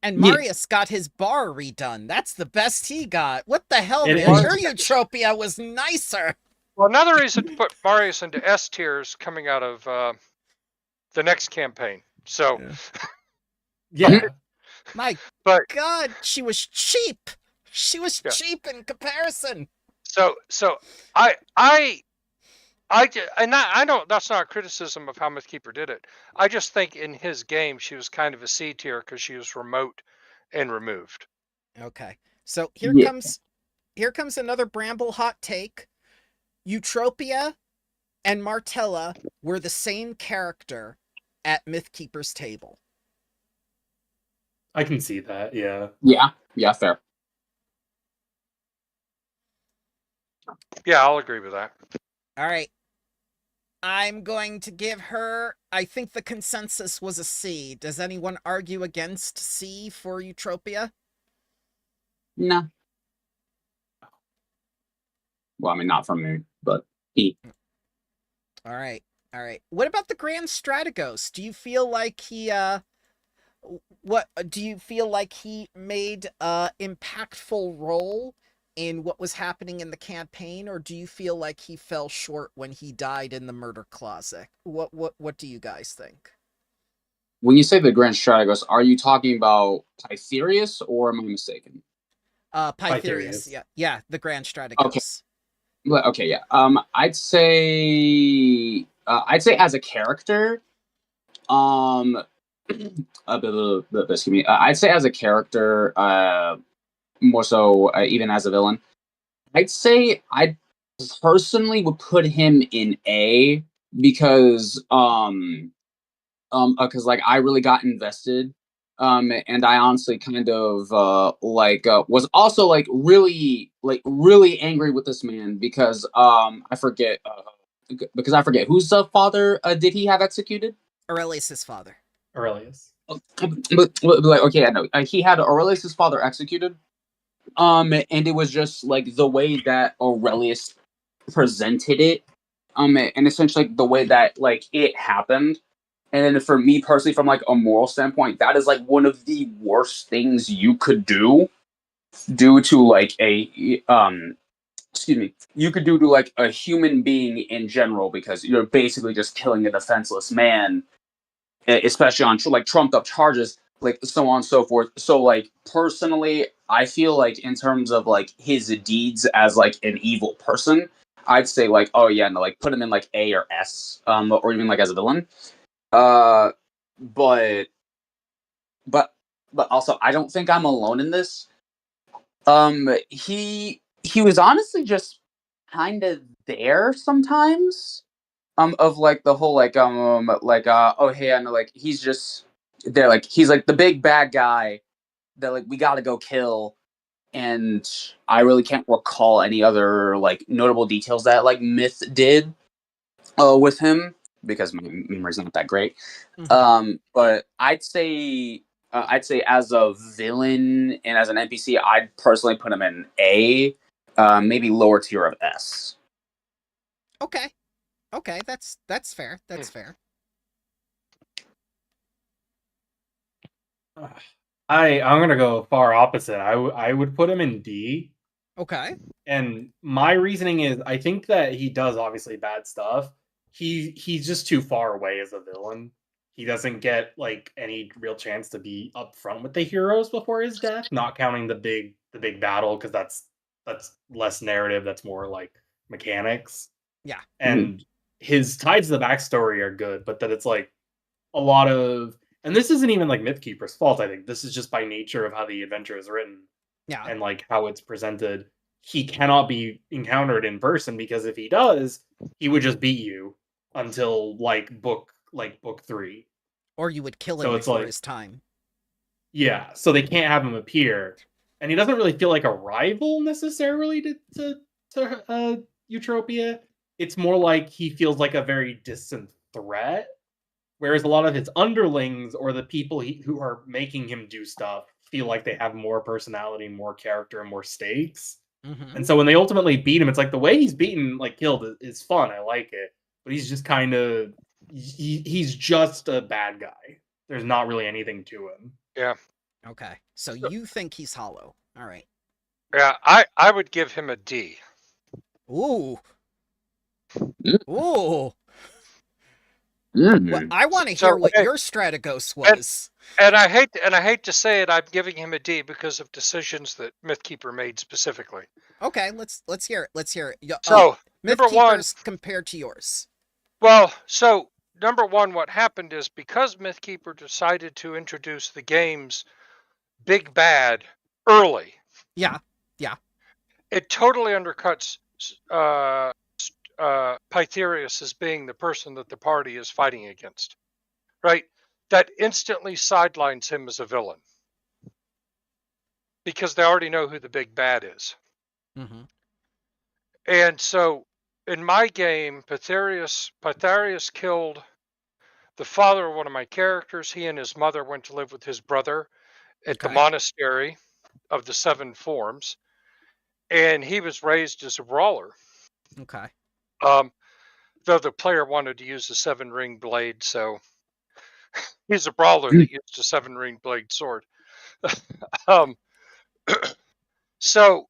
And Yes. Marius got his bar redone. That's the best he got. What the hell, It man? is. Your Eutropia was nicer. Well, another reason to put Marius into S tiers coming out of the next campaign. So, Yeah. My but God, she was cheap. She was Yeah. cheap in comparison. so I don't. That's not a criticism of how Mythkeeper did it. I just think in his game she was kind of a C tier because she was remote and removed. Okay, so here Yeah. comes another Bramble hot take. Eutropia and Martella were the same character at Mythkeeper's table. I can see that, yeah. Yeah, fair. Yeah, I'll agree with that. All right. I'm going to give her, I think the consensus was a C. Does anyone argue against C for Eutropia? No. Well, I mean, not from me, but E. All right. All right. What about the Grand Strategos? Do you feel like he what do you feel like he made a impactful role in what was happening in the campaign, or do you feel like he fell short when he died in the murder closet? What do you guys think? when you say the Grand Strategos, are you talking about Pytherius, or am I mistaken? Pytherius. Yeah, the Grand Okay. Strategos. Okay, yeah. I'd say as a character, um, excuse me. I'd say as a character, more so even as a villain. I'd say I personally would put him in A because because like I really got invested, and I honestly kind of was also really angry with this man because I forget whose father did he have executed. Aurelius' father. Aurelius. But, like, okay, I know he had Aurelius' father executed. And it was just like the way that Aurelius presented it, and essentially the way that like it happened. And then for me personally, from like a moral standpoint, that is like one of the worst things you could do due to like a excuse me, you could do to like a human being in general, because you're basically just killing a defenseless man, especially on like trumped up charges, like so on and so forth. So like personally, I feel like in terms of like his deeds as like an evil person, I'd say like, oh yeah, no, like put him in like A or S, or even like as a villain. Uh, but but but also I don't think I'm alone in this. He was honestly just kind of there sometimes. Of like the whole oh hey, I know, like he's just there, like he's like the big bad guy that like we gotta go kill. And I really can't recall any other like notable details that like Myth did with him, because my memory's not that great. But I'd say as a villain and as an NPC, I'd personally put him in A, maybe lower tier of S. Okay, that's fair. That's fair. I'm gonna go far opposite. I would put him in D. Okay. And my reasoning is, I think that he does obviously bad stuff. He's just too far away as a villain. He doesn't get like any real chance to be up front with the heroes before his death, not counting the big battle, because that's less narrative, that's more like mechanics. Yeah. And his ties to the backstory are good, but that it's like a lot of, and this isn't even like Mythkeeper's fault, I think. This is just by nature of how the adventure is written. Yeah. And like how it's presented. He cannot be encountered in person, because if he does, he would just beat you until book 3. Or you would kill him So it's before like, his time. yeah, so they can't have him appear. And he doesn't really feel like a rival necessarily to Eutropia. It's more like he feels like a very distant threat. Whereas a lot of his underlings, or the people who are making him do stuff, feel like they have more personality, more character, and more stakes. And so when they ultimately beat him, it's like the way he's beaten, like killed, is fun. I like it, but he's just kind of he's just a bad guy. There's not really anything to him. Yeah. Okay. So you think he's hollow. All right. Yeah, I would give him a D. Ooh. Ooh. Mm. Well, I want to So, hear what okay. your Strategos was. And I hate to say it, I'm giving him a D because of decisions that Mythkeeper made specifically. Okay, let's hear it. Let's hear it. So, number one, Mythkeepers compared to yours. well, so number one, what happened is because Mythkeeper decided to introduce the game's big bad early. Yeah. It totally undercuts Pytherius as being the person that the party is fighting against, right? That instantly sidelines him as a villain because they already know who the big bad is. And so in my game, Pytherius killed the father of one of my characters. He and his mother went to live with his brother at the monastery of the 7 forms, and he was raised as a brawler. Okay. Though the player wanted to use the 7-ring blade, so he's a brawler that used a 7-ring blade sword. So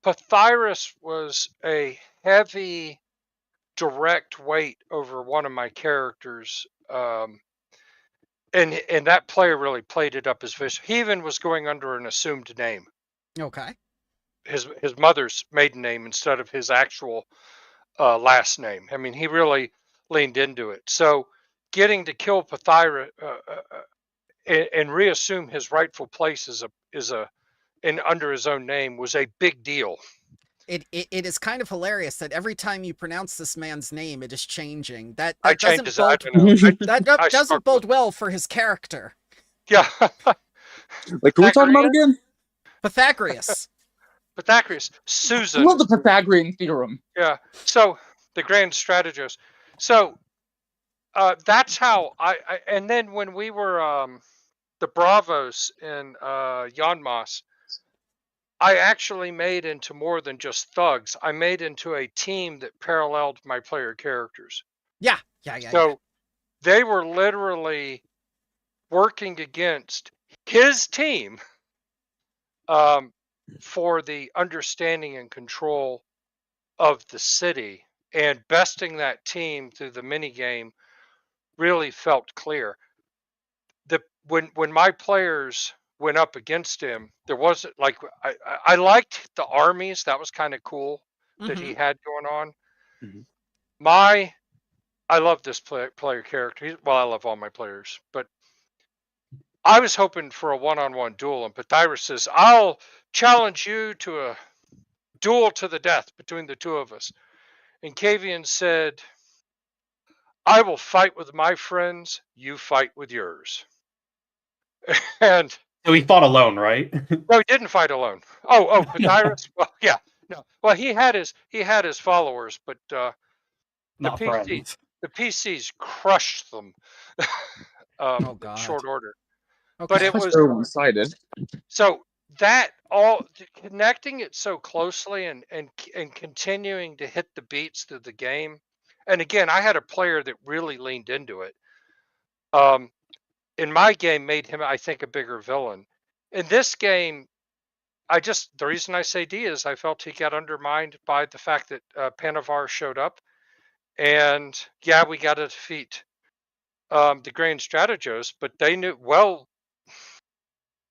Pytherius was a heavy direct weight over one of my characters, and that player really played it up as vision. He even was going under an assumed name, Okay. his mother's maiden name instead of his actual last name. I mean, he really leaned into it. So getting to kill Pathira and reassume his rightful place is a in under his own name was a big deal. It is kind of hilarious that every time you pronounce this man's name, it is changing. That I doesn't changed. I bode don't know. I doesn't stuck bode with well for his character. yeah. Like, who are we talking about Pythagorean? again? Pythagoras. Pythagoras, I Susan. love the Pythagorean theorem. Yeah. So the grand strategist. So that's how and then when we were the Bravos in Yanmas, I actually made into more than just thugs. I made into a team that paralleled my player characters. Yeah. So they were literally working against his team for the understanding and control of the city, and besting that team through the mini game really felt clear. When my players went up against him, there wasn't like I liked the armies. That was kind of cool that he had going on. Mhm. I love this player character. Well, I love all my players, but I was hoping for a one-on-one duel, and Pythagoras says, "I'll challenge you to a duel to the death between the two of us." And Kavian said, "I will fight with my friends. You fight with yours." And So he fought alone, right? no, he didn't fight alone. Oh, Pythagoras. Well, yeah, no. Well, he had his followers, but the Not PC friends. the PCs crushed them Oh in God. short order. But Okay. it was Very one-sided. so that all connecting it so closely and continuing to hit the beats through the game. And again, I had a player that really leaned into it. In my game, made him, I think, a bigger villain. In this game, the reason I say D is I felt he got undermined by the fact that Panavar showed up, and yeah, we got to defeat the Grand Strategos, but they knew well.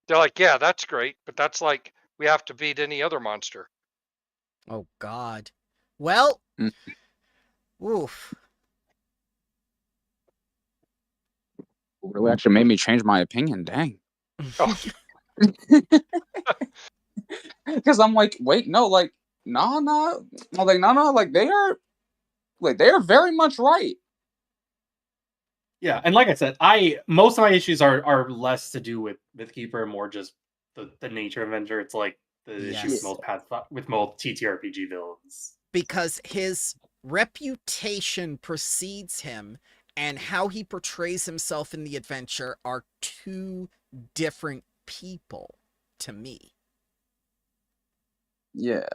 They're like, yeah, that's great, but that's like we have to beat any other monster. Oh God. Well. Mm. Oof. Really actually made me change my opinion. Dang. Oh, Because I'm like, wait, no, like, no. I'm like, no, like they are very much right. Yeah, and like I said, most of my issues are less to do with Keeper and more just the nature of Avenger. It's like the issue Yes. with most TTRPG villains. Because his reputation precedes him, and how he portrays himself in the adventure are two different people to me. Yeah.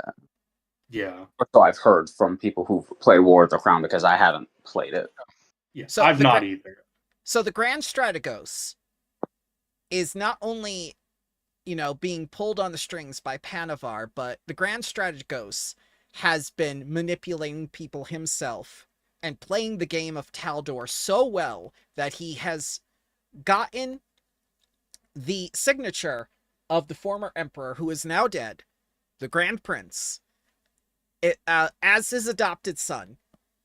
Yeah. So I've heard from people who've played War of the Crown because I haven't played it. Yeah, So I've not either. So the Grand Strategos is not only, being pulled on the strings by Panavar, but the Grand Strategos has been manipulating people himself and playing the game of Taldor so well that he has gotten the signature of the former emperor, who is now dead, the Grand Prince, as his adopted son.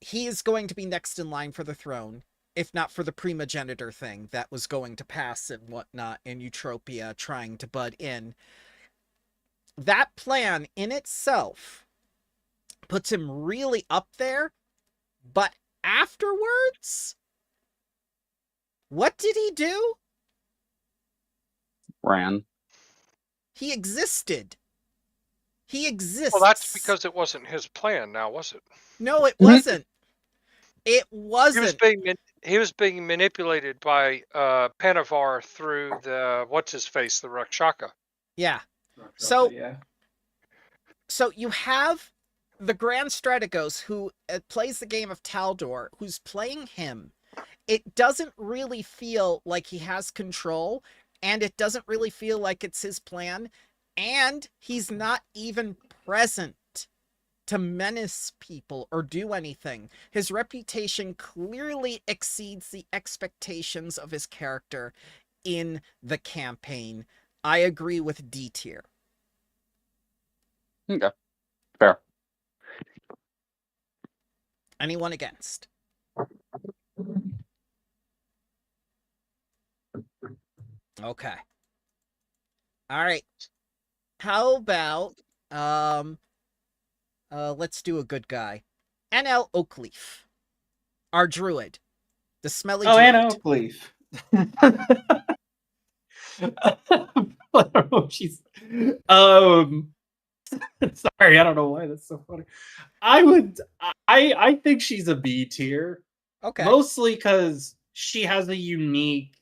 He is going to be next in line for the throne, if not for the primogenitor thing that was going to pass and whatnot in Eutropia trying to butt in. That plan in itself puts him really up there, but afterwards, what did he do? Ran. He existed. He exists. well, that's because it wasn't his plan. Now, was it? No, it wasn't. It wasn't. He was being manipulated by Panavar through the what's his face, the Rakshaka. Yeah. So yeah. So you have the Grand Strategos, who plays the game of Taldor, who's playing him. It doesn't really feel like he has control, and it doesn't really feel like it's his plan, and he's not even present to menace people or do anything. His reputation clearly exceeds the expectations of his character in the campaign. I agree with D tier. Okay, fair. Anyone against? Okay. All right. How about let's do a good guy. NL Oakleaf. Our druid. The smelly druid. Anna Oakleaf. I don't know if she's sorry, I don't know why that's so funny. I think she's a B tier. Okay. Mostly because she has a unique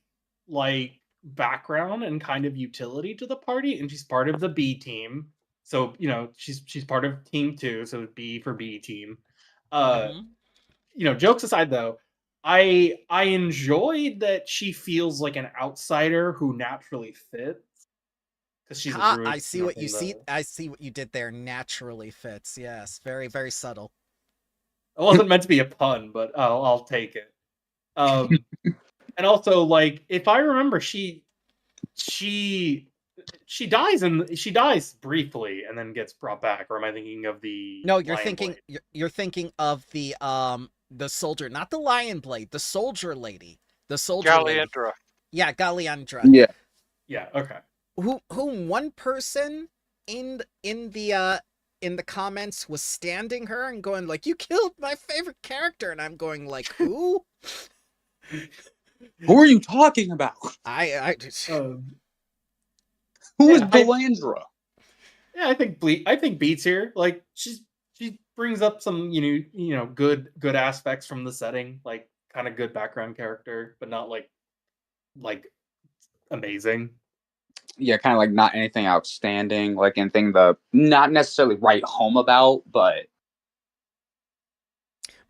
like background and kind of utility to the party, and she's part of the B team. So, you know, she's part of team 2, so B for B team. Mhm. You know, jokes aside though, I enjoyed that she feels like an outsider who naturally fits. Because she's a druid. I see what you see. I see what you did there. Naturally fits. Yes, very, very subtle. It wasn't meant to be a pun, but I'll take it. And also, like, if I remember, she dies briefly and then gets brought back. Or am I thinking of the? No, you're Lion thinking Blade? you're thinking of the soldier, not the lion blade, the soldier lady, the soldier lady. Galliandra. Yeah, Galliandra. Yeah. Yeah. Okay. Who one person in the comments was standing her and going like, "You killed my favorite character," and I'm going like, "Who? Who are you talking about? I Who is yeah, Galandra? I think Beats here. Like she brings up some good aspects from the setting, like kind of good background character, but not like amazing. Yeah, kind of like not anything outstanding, like anything the not necessarily write home about, but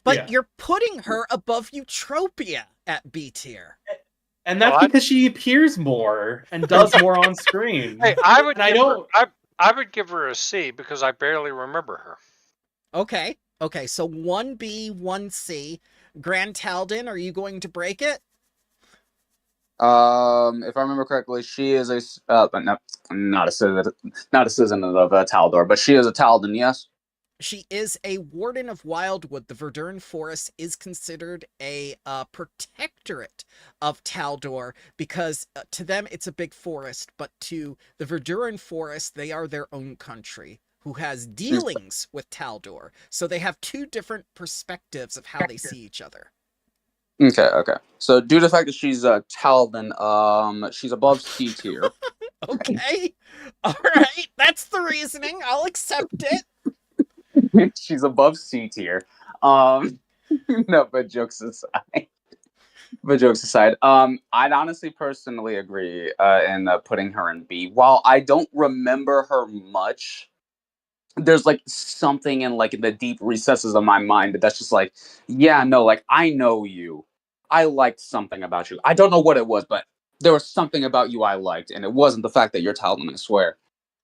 But Yeah. you're putting her above Eutropia at B tier. And that's Well, because she appears more and does more on screen. Hey, I would And I give her, don't. I would give her a C because I barely remember her. Okay. Okay, so 1B, 1C. Grand Talden, are you going to break it? if I remember correctly, she is but no, not a citizen of Taldor, but she is a Taldan, yes. She is a warden of Wildwood. The Verdurn Forest is considered a protectorate of Taldor because to them it's a big forest, but to the Verdurn Forest, they are their own country who has dealings with Taldor. So they have two different perspectives of how they see each other. Okay. So due to the fact that she's Taldan, she's above C tier. Okay. All right. That's the reasoning. I'll accept it. She's above C tier. No, but jokes aside. I'd honestly personally agree in putting her in B. While I don't remember her much, there's like something in like the deep recesses of my mind that's just like, yeah, no, like I know you. I liked something about you. I don't know what it was, but there was something about you I liked, and it wasn't the fact that you're Talon, I swear.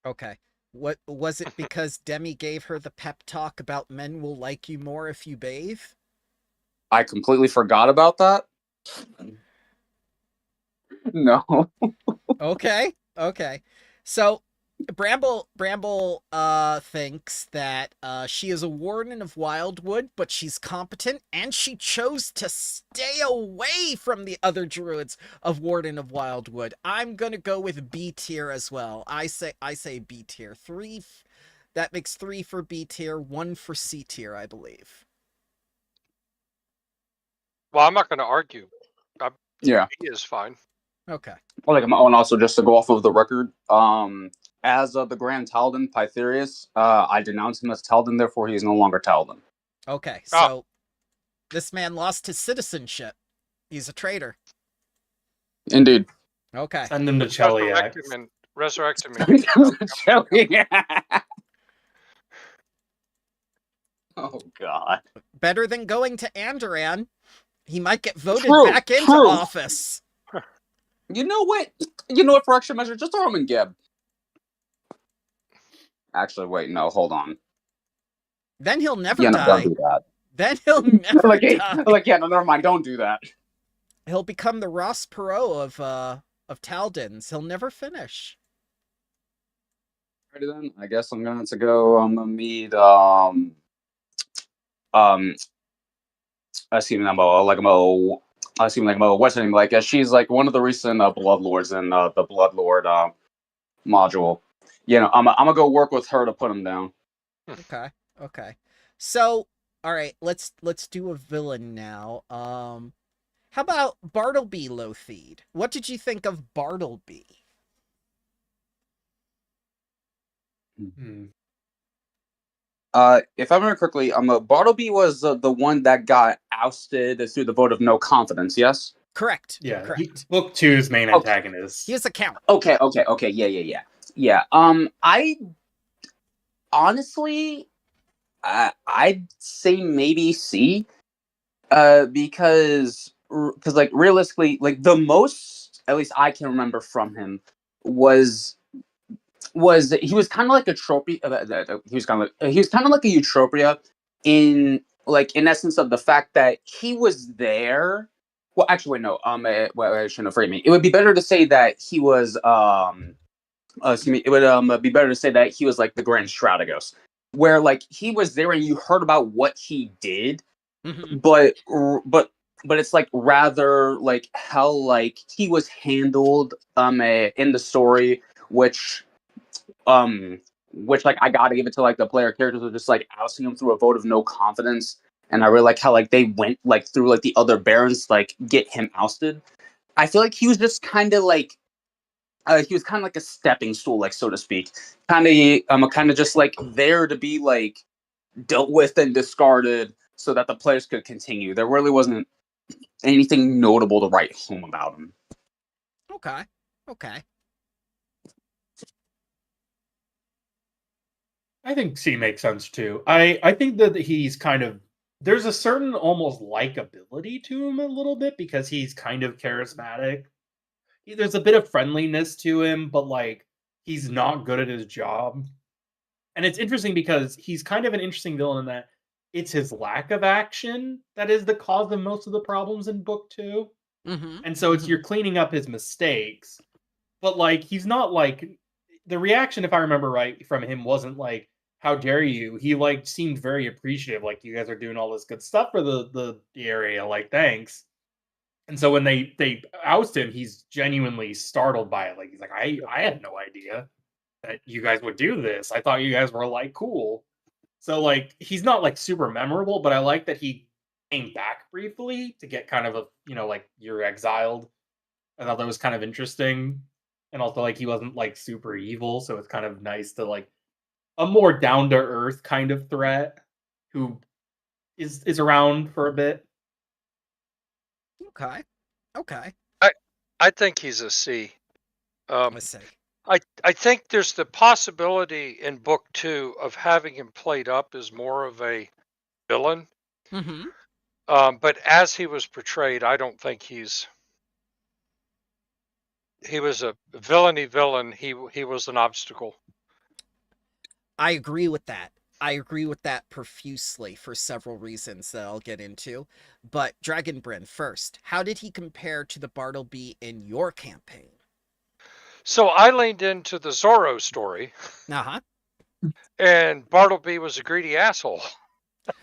Okay. What was it because Demi gave her the pep talk about men will like you more if you bathe? I completely forgot about that. No. Okay. So Bramble thinks that she is a warden of Wildwood, but she's competent and she chose to stay away from the other druids of Warden of Wildwood. I'm going to go with B tier as well. I say B tier. 3 that makes 3 for B tier, 1 for C tier, I believe. Well, I'm not going to argue. Yeah. B is fine. Okay. Well, like, and also just to go off of the record, as the Grand Taldan Pytherius, I denounce him as Taldan, therefore he is no longer Taldan. Okay, so this man lost his citizenship. He's a traitor. Indeed. Okay. Send him to Cheliax. Resurrect him and Oh God. Better than going to Andoran. He might get voted back into office. You know what? You know what, for extra measure, just throw him in Geb. Actually, wait, no, hold on. Then he'll never Yeah, no, don't die. do that. Then he'll never like, die. like, yeah, no, never mind. Don't do that. He'll become the Ross Perot of Talden's. He'll never finish. Alrighty then. I guess I'm gonna have to go meet excuse me, what's her name? Like, she's like one of the recent Bloodlords in the Bloodlord module. You know, I'm gonna go work with her to put him down. Okay. Okay. So, all right, let's do a villain now. How about Bartleby Lothede? What did you think of Bartleby? Hmm. If I remember correctly, Bartleby was the one that got ousted through the vote of no confidence. Yes. Correct. Yeah, Correct. book 2's main Okay. antagonist. He is a count. Okay. Yeah. I honestly, I'd say maybe C. Because like realistically, like the most at least I can remember from him was he was kind of like a trophy. He was kind of like a Eutropia in essence of the fact that he was there. Well, actually, wait, no. Well, I shouldn't have framed me. It would be better to say that he was. Excuse me. It would be better to say that he was like the Grand Strategos, where like he was there and you heard about what he did, Mm-hmm. but it's like rather like how like he was handled in the story, um which like I gotta give it to like the player characters were just like ousting him through a vote of no confidence, and I really like how like they went like through like the other barons like get him ousted. I feel like he was just kind of like he was kind of like a stepping stool, like so to speak, kind of just like there to be like dealt with and discarded so that the players could continue. There really wasn't anything notable to write home about him. Okay. Okay. I think C makes sense too. I think that he's kind of there's a certain almost likability to him a little bit because he's kind of charismatic. There's a bit of friendliness to him, but like he's not good at his job. And it's interesting because he's kind of an interesting villain in that it's his lack of action that is the cause of most of the problems in book 2. Mm-hmm. And so it's you're cleaning up his mistakes, but like he's not like the reaction, if I remember right, from him wasn't like, "How dare you?" He like seemed very appreciative, like you guys are doing all this good stuff for the area, like thanks. And so when they oust him, he's genuinely startled by it. Like he's like, I had no idea that you guys would do this. I thought you guys were like cool. So like he's not like super memorable, but I like that he came back briefly to get kind of a like you're exiled. I thought that was kind of interesting. And also like he wasn't like super evil, so it's kind of nice to like a more down to earth kind of threat who is around for a bit. Okay. Okay. I think he's a C. Let's see. I think there's the possibility in book 2 of having him played up as more of a villain. Mm-hmm. But as he was portrayed, I don't think he was a villainy villain. He was an obstacle. I agree with that. I agree with that profusely for several reasons that I'll get into. But Dragonbryn first, how did he compare to the Bartleby in your campaign? So I leaned into the Zorro story, Uh-huh. and Bartleby was a greedy asshole.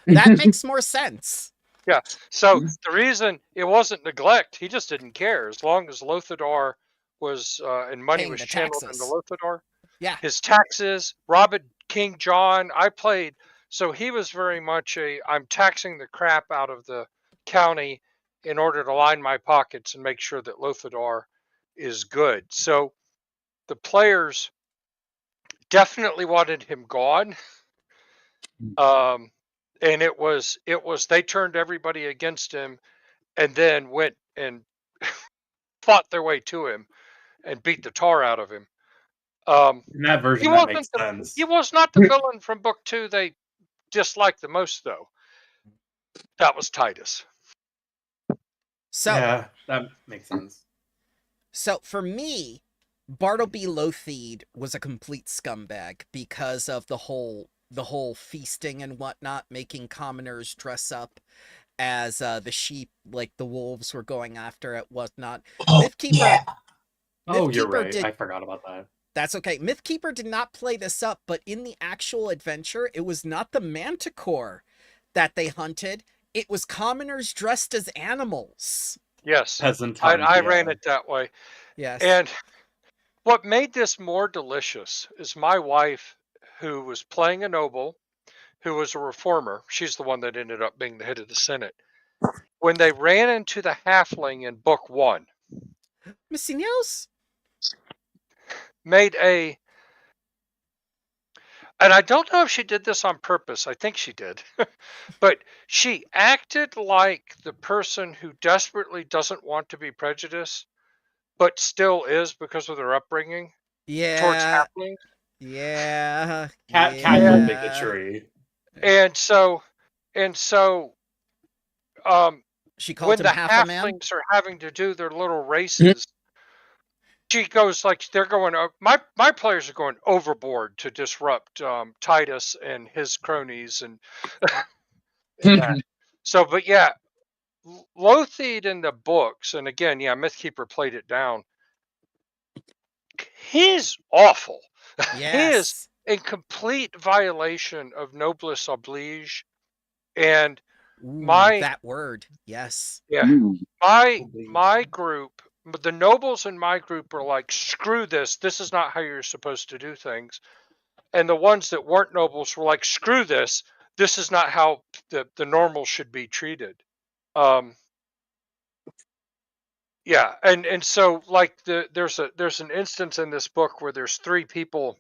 That makes more sense. Yeah. So the reason it wasn't neglect, he just didn't care. As long as Lothador was and money Paying was the channeled taxes. into Lothador, Yeah. his taxes, robbing King John. I played, so he was very much I'm taxing the crap out of the county in order to line my pockets and make sure that Lothador is good. So the players definitely wanted him gone. And it was they turned everybody against him and then went and fought their way to him and beat the tar out of him. In that He version, that wasn't makes the sense. he was not the villain from book 2 they disliked the most though. That was Titus. So, Yeah, that makes sense. So for me, Bartleby Lothede was a complete scumbag because of the whole the whole feasting and whatnot, making commoners dress up as the sheep, like the wolves were going after it, whatnot. Oh, Mythkeeper, yeah. Oh, you're Mythkeeper right. did. I forgot about that. That's okay. Mythkeeper did not play this up, but in the actual adventure, it was not the manticore that they hunted. It was commoners dressed as animals. Yes, Peasant I, hunt. I Yeah. ran it that way. Yes. And what made this more delicious is my wife, who was playing a noble, who was a reformer. She's the one that ended up being the head of the Senate. When they ran into the halfling in book 1, Missy Nels? made a, and I don't know if she did this on purpose. I think she did. But she acted like the person who desperately doesn't want to be prejudiced, but still is because of their upbringing towards Yeah. halflings. Yeah. Casual And Yeah. bigotry. and so and so um She called when him the half a man? halflings are having to do their little races, she goes like they're going. My players are going overboard to disrupt Titus and his cronies and that. So, but yeah, Lothid in the books, and again, yeah, Mythkeeper played it down. He's awful. He is Yes. in complete violation of noblesse oblige, and Ooh, my that word. Yes. yeah, Mm. my group, the nobles in my group are like, screw this. This is not how you're supposed to do things. And the ones that weren't nobles were like, screw this. This is not how the normal should be treated. Um, yeah, and so like there's an instance in this book where there's 3 people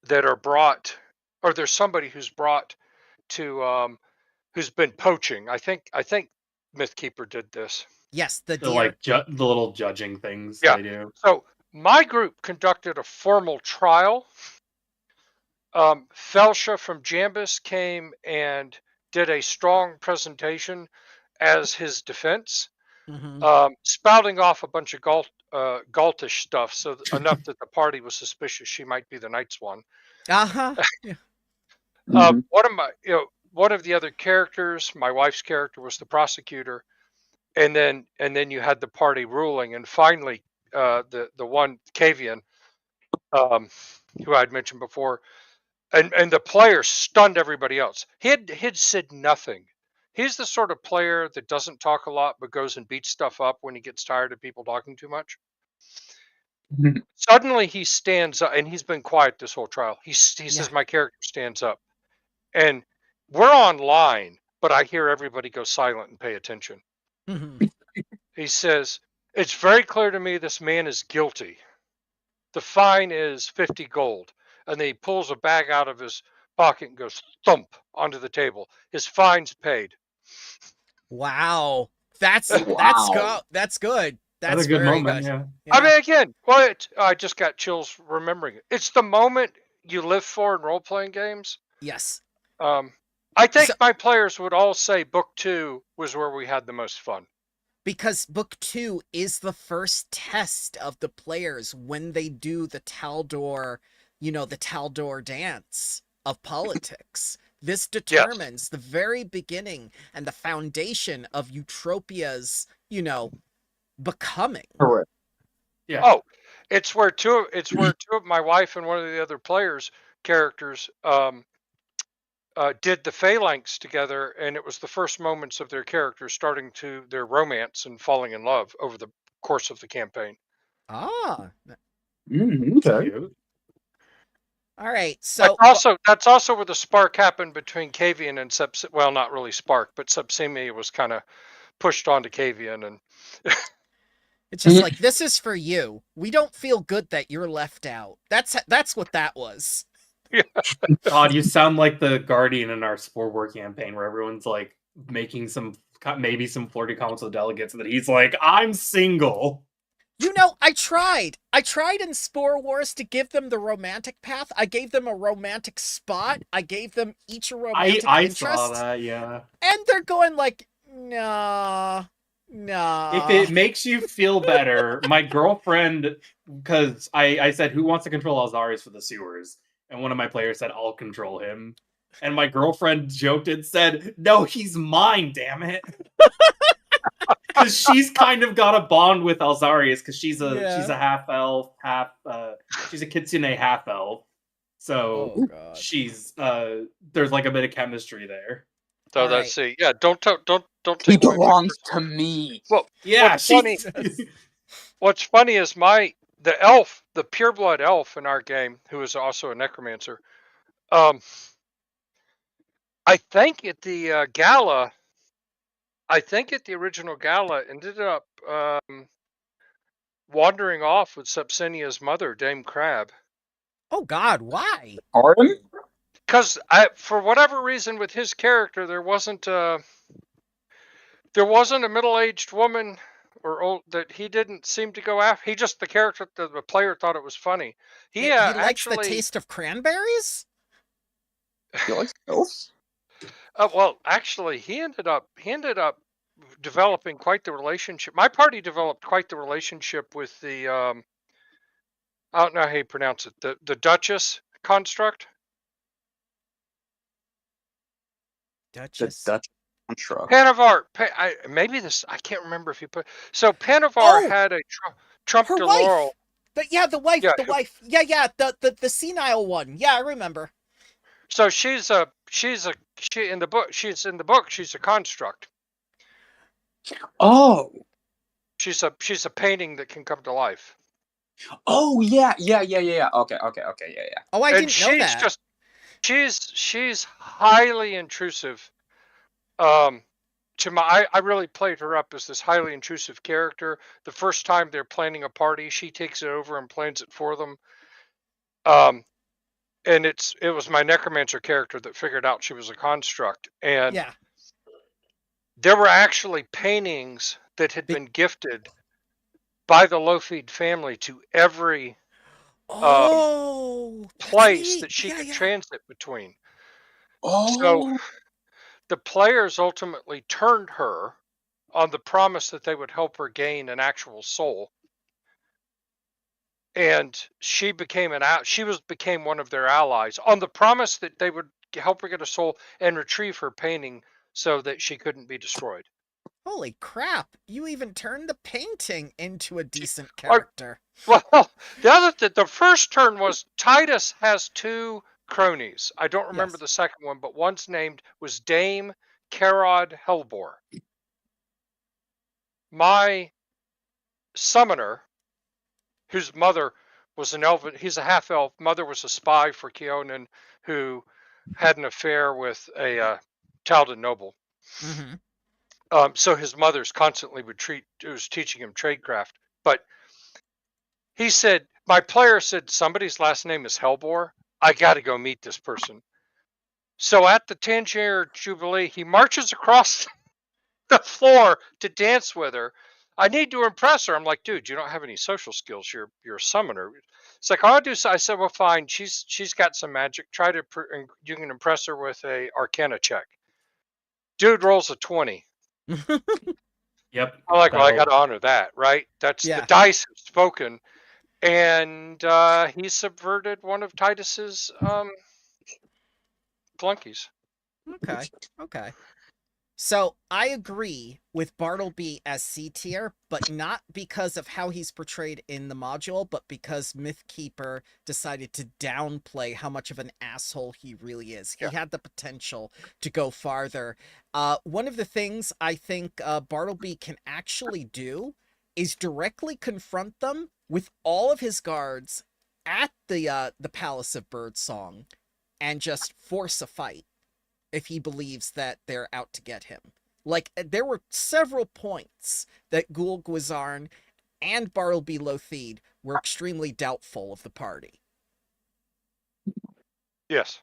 that are brought, or there's somebody who's brought to who's been poaching. I think Mythkeeper did this. Yes, the The deer. the little judging things Yeah. they do. So my group conducted a formal trial. Felsha from Jambus came and did a strong presentation as his defense, Mm-hmm. spouting off a bunch of Galtish stuff, so enough that the party was suspicious she might be the Knights one. Uh-huh. Yeah. Mhm. One of the other characters, my wife's character, was the prosecutor, and then you had the party ruling, and finally, the one Kavian, um, who I'd mentioned before, and the player stunned everybody else. He'd said nothing. He's the sort of player that doesn't talk a lot but goes and beats stuff up when he gets tired of people talking too much. Suddenly he stands up, and he's been quiet this whole trial. He Yeah. says, my character stands up, and we're online, but I hear everybody go silent and pay attention. Mm-hmm. He says, it's very clear to me this man is guilty. The fine is 50 gold. And then he pulls a bag out of his pocket and goes thump onto the table. His fine's paid. Wow. That's Wow. that's good. That's That's a good very moment. good. Yeah. I Yeah. mean, again, what I just got chills remembering it. It's the moment you live for in role playing games. Yes. Um, I think So my players would all say book 2 was where we had the most fun. because book 2 is the first test of the players when they do the Taldor, the Taldor dance of politics. This Yes. determines the very beginning and the foundation of Eutropia's, becoming. Correct. Yeah. Oh, it's where two of my wife and one of the other players characters did the phalanx together, and it was the first moments of their characters starting to their romance and falling in love over the course of the campaign. Ah. Okay. Cute. All right. That's So also where the spark happened between Cavian and well, not really spark, but Subsimi was kind of pushed onto Cavian, and it's just like, this is for you. We don't feel good that you're left out. That's what that was. God, you sound like the Guardian in our Spore War campaign, where everyone's like making maybe some flirty comments with delegates, and then he's like, "I'm single." I tried. I tried in Spore Wars to give them the romantic path. I gave them a romantic spot. I gave them each a romantic I interest. saw that. Yeah. And they're going like, nah. If it makes you feel better, my girlfriend, because I said, who wants to control Alzarius for the sewers? and one of my players said, "I'll control him." And my girlfriend joked and said, "No, he's mine, damn it." Because she's kind of got a bond with Alzarius, because she's a half elf, she's a kitsune half elf. So Oh god. she's there's like a bit of chemistry there. So All let's right. see. Yeah, don't He take away my belongs personal- to me. Well, Yeah, what's funny? What's funny is the elf, the pureblood elf in our game, who is also a necromancer. I think at the gala, I think at the original gala, ended up wandering off with Sepsinia's mother, Dame Crab. Oh god, why? Pardon? Because for whatever reason, with his character, there wasn't a middle-aged woman or old that he didn't seem to go after. He just the character, the player thought it was funny. He He likes the actually, taste of cranberries? He likes elves? well, actually, he ended up developing quite the relationship. My party developed quite the relationship with the I don't know how you pronounce it, the Duchess construct. The Duchess. Dutch construct. Panavar, maybe this, I can't remember if he put. So Panavar Oh! had a Trump Her de wife! Laurel. The wife, Yeah, the wife. Yeah, the senile one. Yeah, I remember. So she in the book. She's in the book. She's a construct. Oh. She's a painting that can come to life. Oh yeah. Okay, yeah. Oh, I And didn't know she's that. just she's highly intrusive. I really played her up as this highly intrusive character. The first time they're planning a party, she takes it over and plans it for them. And it was my necromancer character that figured out she was a construct. And Yeah. there were actually paintings that had been gifted by the Lofeed family to every Oh, that's place neat. that she could Yeah. transit between. So Oh. the players ultimately turned her on the promise that they would help her gain an actual soul. And she became became one of their allies on the promise that they would help her get a soul and retrieve her painting so that she couldn't be destroyed. Holy crap! You even turned the painting into a decent Or- character. Well, the first turn was Titus has two cronies. I don't remember Yes. the second one, but one's named was Dame Karod Hellbore. My summoner, whose mother was an elven, he's a half elf. Mother was a spy for Keonan, who had an affair with a Taldan noble. Mm-hmm. So his mother's constantly was teaching him tradecraft. But he said, my player said, somebody's last name is Hellbore. I got to go meet this person. So at the 10-year Jubilee, he marches across the floor to dance with her. I need to impress her. I'm like, dude, you don't have any social skills. You're a summoner. It's like, I'll do so. I said, well, fine. She's got some magic. You can impress her with a Arcana check. Dude rolls a 20. Yep. I'm like, well, I got to honor that, right? That's Yeah. the dice have spoken. And he subverted one of Titus's flunkies. Okay. So I agree with Bartleby as C tier, but not because of how he's portrayed in the module, but because Mythkeeper decided to downplay how much of an asshole he really is. He had the potential to go farther. One of the things I think Bartleby can actually do is directly confront them with all of his guards at the Palace of Birdsong and just force a fight if he believes that they're out to get him. Like, there were several points that Gul Gwazarn and Bartleby Lotheed were extremely doubtful of the party. Yes.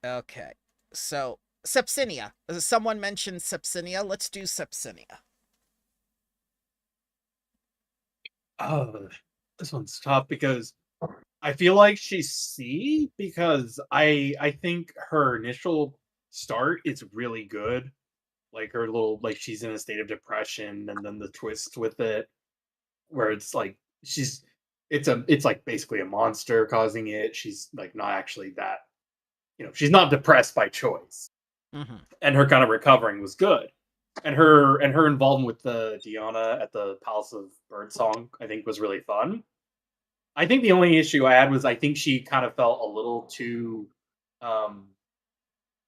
Okay, so Sepsinia. Someone mentioned Sepsinia. Let's do Sepsinia. Oh, this one's tough because I feel like she's C, because I think her initial start is really good. Like her little, like, she's in a state of depression, and then the twist with it where it's like it's like basically a monster causing it. She's like not actually that, she's not depressed by choice. Mm-hmm. And her kind of recovering was good. And her involvement with the Diana at the Palace of Birdsong, I think, was really fun. I think the only issue I had was I think she kind of felt a little too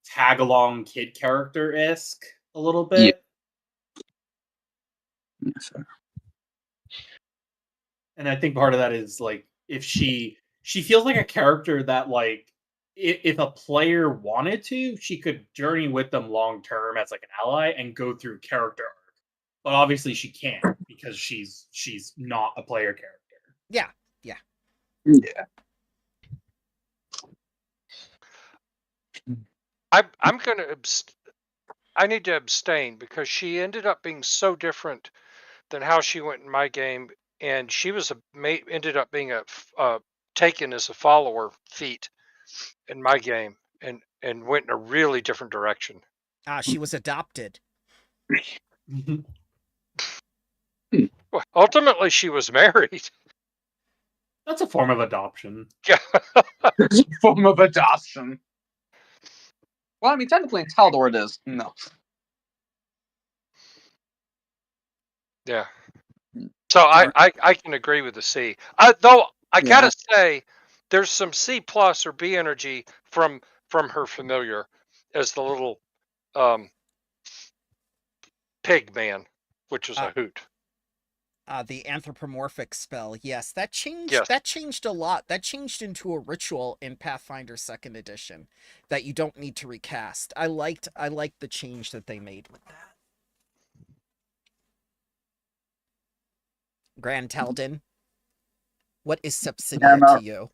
tag along kid character esque a little bit. Yeah. And I think part of that is like if she feels like a character that like if a player wanted to, she could journey with them long term as like an ally and go through character arc. But obviously she can't because she's not a player character. Yeah. Yeah. I'm gonna. I need to abstain because she ended up being so different than how she went in my game, and she was ended up being taken as a follower feat in my game, and went in a really different direction. She was adopted. Well, ultimately, she was married. That's a form of adoption. Yeah. It's a form of adoption. Well, I mean, technically in Taldor it is. No. Yeah. So I can agree with the C. Though I gotta say, there's some C plus or B energy from her familiar as the little pig man, which was a hoot. The anthropomorphic spell, yes, that changed. Yes. That changed a lot. That changed into a ritual in Pathfinder 2nd Edition that you don't need to recast. I liked the change that they made with that. Grand Talden, what is Sepsidia to you?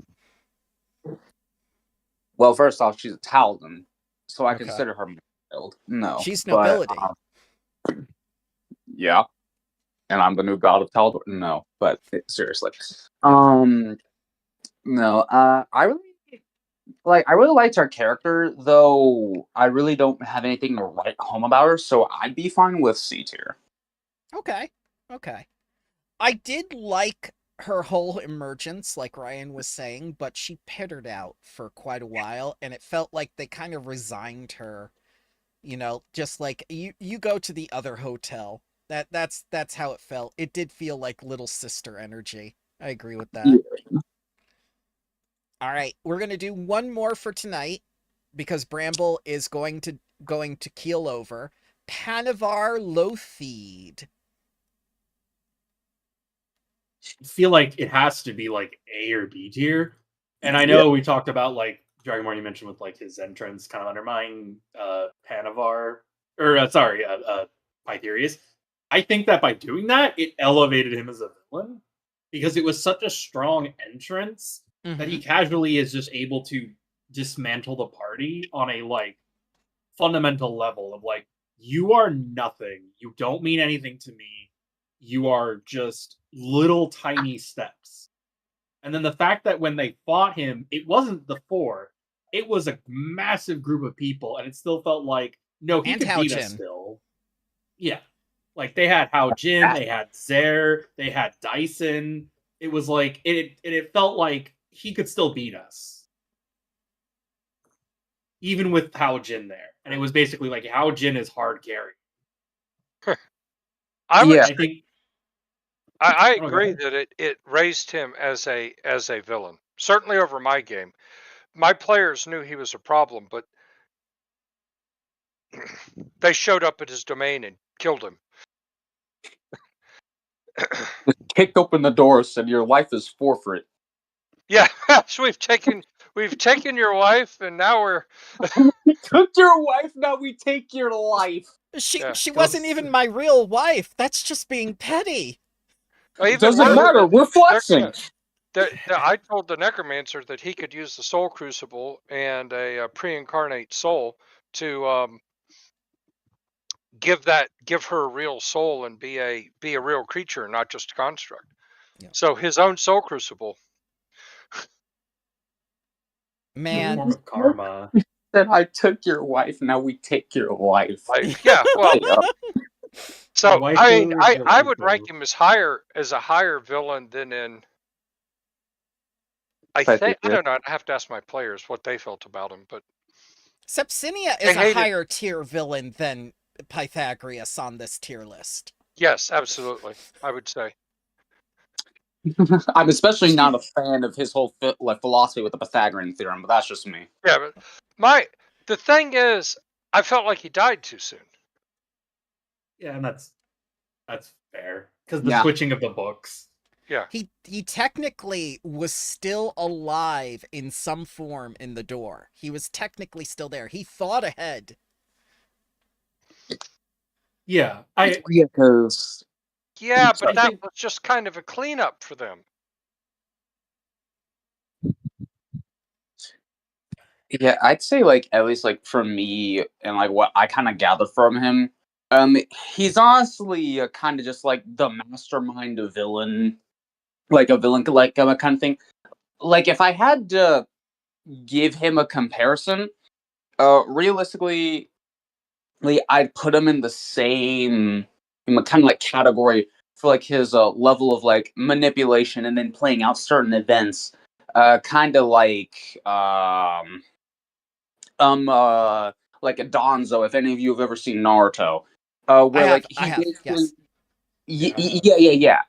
Well, first off, she's a Talden, so I Okay. consider her mild. No, She's nobility. Yeah, and I'm the new god of Taldor. No, but seriously, no. I really liked her character, though. I really don't have anything to write home about her, so I'd be fine with C tier. Okay. I did like her whole emergence, like Ryan was saying, but she pittered out for quite a while, and it felt like they kind of resigned her. Just like you go to the other hotel. That's how it felt. It did feel like little sister energy. I agree with that. Yeah. All right, we're gonna do one more for tonight because Bramble is going to keel over. Panavar Lothid. I feel like it has to be like A or B tier. And I know we talked about like Dragonborn you mentioned with like his entrance kind of undermining Panavar or Pytherius. I think that by doing that, it elevated him as a villain because it was such a strong entrance that he casually is just able to dismantle the party on a like fundamental level of like, you are nothing. You don't mean anything to me. You are just little tiny steps. And then the fact that when they fought him, it wasn't the four. It was a massive group of people, and it still felt like, no, he And could Hao beat Jin. us still. Yeah. Like, they had Hao Jin, they had Zer, they had Dyson. It was like, it felt like he could still beat us. Even with Hao Jin there. And it was basically like, Hao Jin is hard carry. I agree that it raised him as a villain. Certainly over my game. My players knew he was a problem, but they showed up at his domain and killed him. Kicked open the door, said your life is forfeit. Yeah, so we've taken your wife, and now we're We took your wife, now we take your life. She wasn't even my real wife. That's just being petty. It doesn't matter. We're flexing. I told the necromancer that he could use the soul crucible and a pre-incarnate soul to give her a real soul and be a real creature, not just a construct. Yeah. So his own soul crucible. Man, form of karma. Said I took your wife, now we take your life. Yeah, well. So I mean, I would rank him as a higher villain than in I Pathfinder. don't know. I have to ask my players what they felt about him, but Sepsinia they is a hated. higher tier villain than Pythagoras on this tier list. Yes, absolutely. I would say. I'm especially not a fan of his whole philosophy with the Pythagorean theorem, but that's just me. Yeah, but the thing is, I felt like he died too soon. Yeah, and that's fair because the Yeah. switching of the books. Yeah. He technically was still alive in some form in the door. He was technically still there. He thought ahead. Yeah, Because Yeah, but I that think was just kind of a cleanup for them. yeah, I'd say like at least like for me and like what I kind of gather from him, he's honestly kind of just like the mastermind of villain, like a villain like kind of thing. Like if I had to give him a comparison, realistically, like, I'd put him in the same kind of like category for like his level of like manipulation and then playing out certain events, kind of like a Donzo, if any of you have ever seen Naruto, where like I he have, basically, yes. yeah.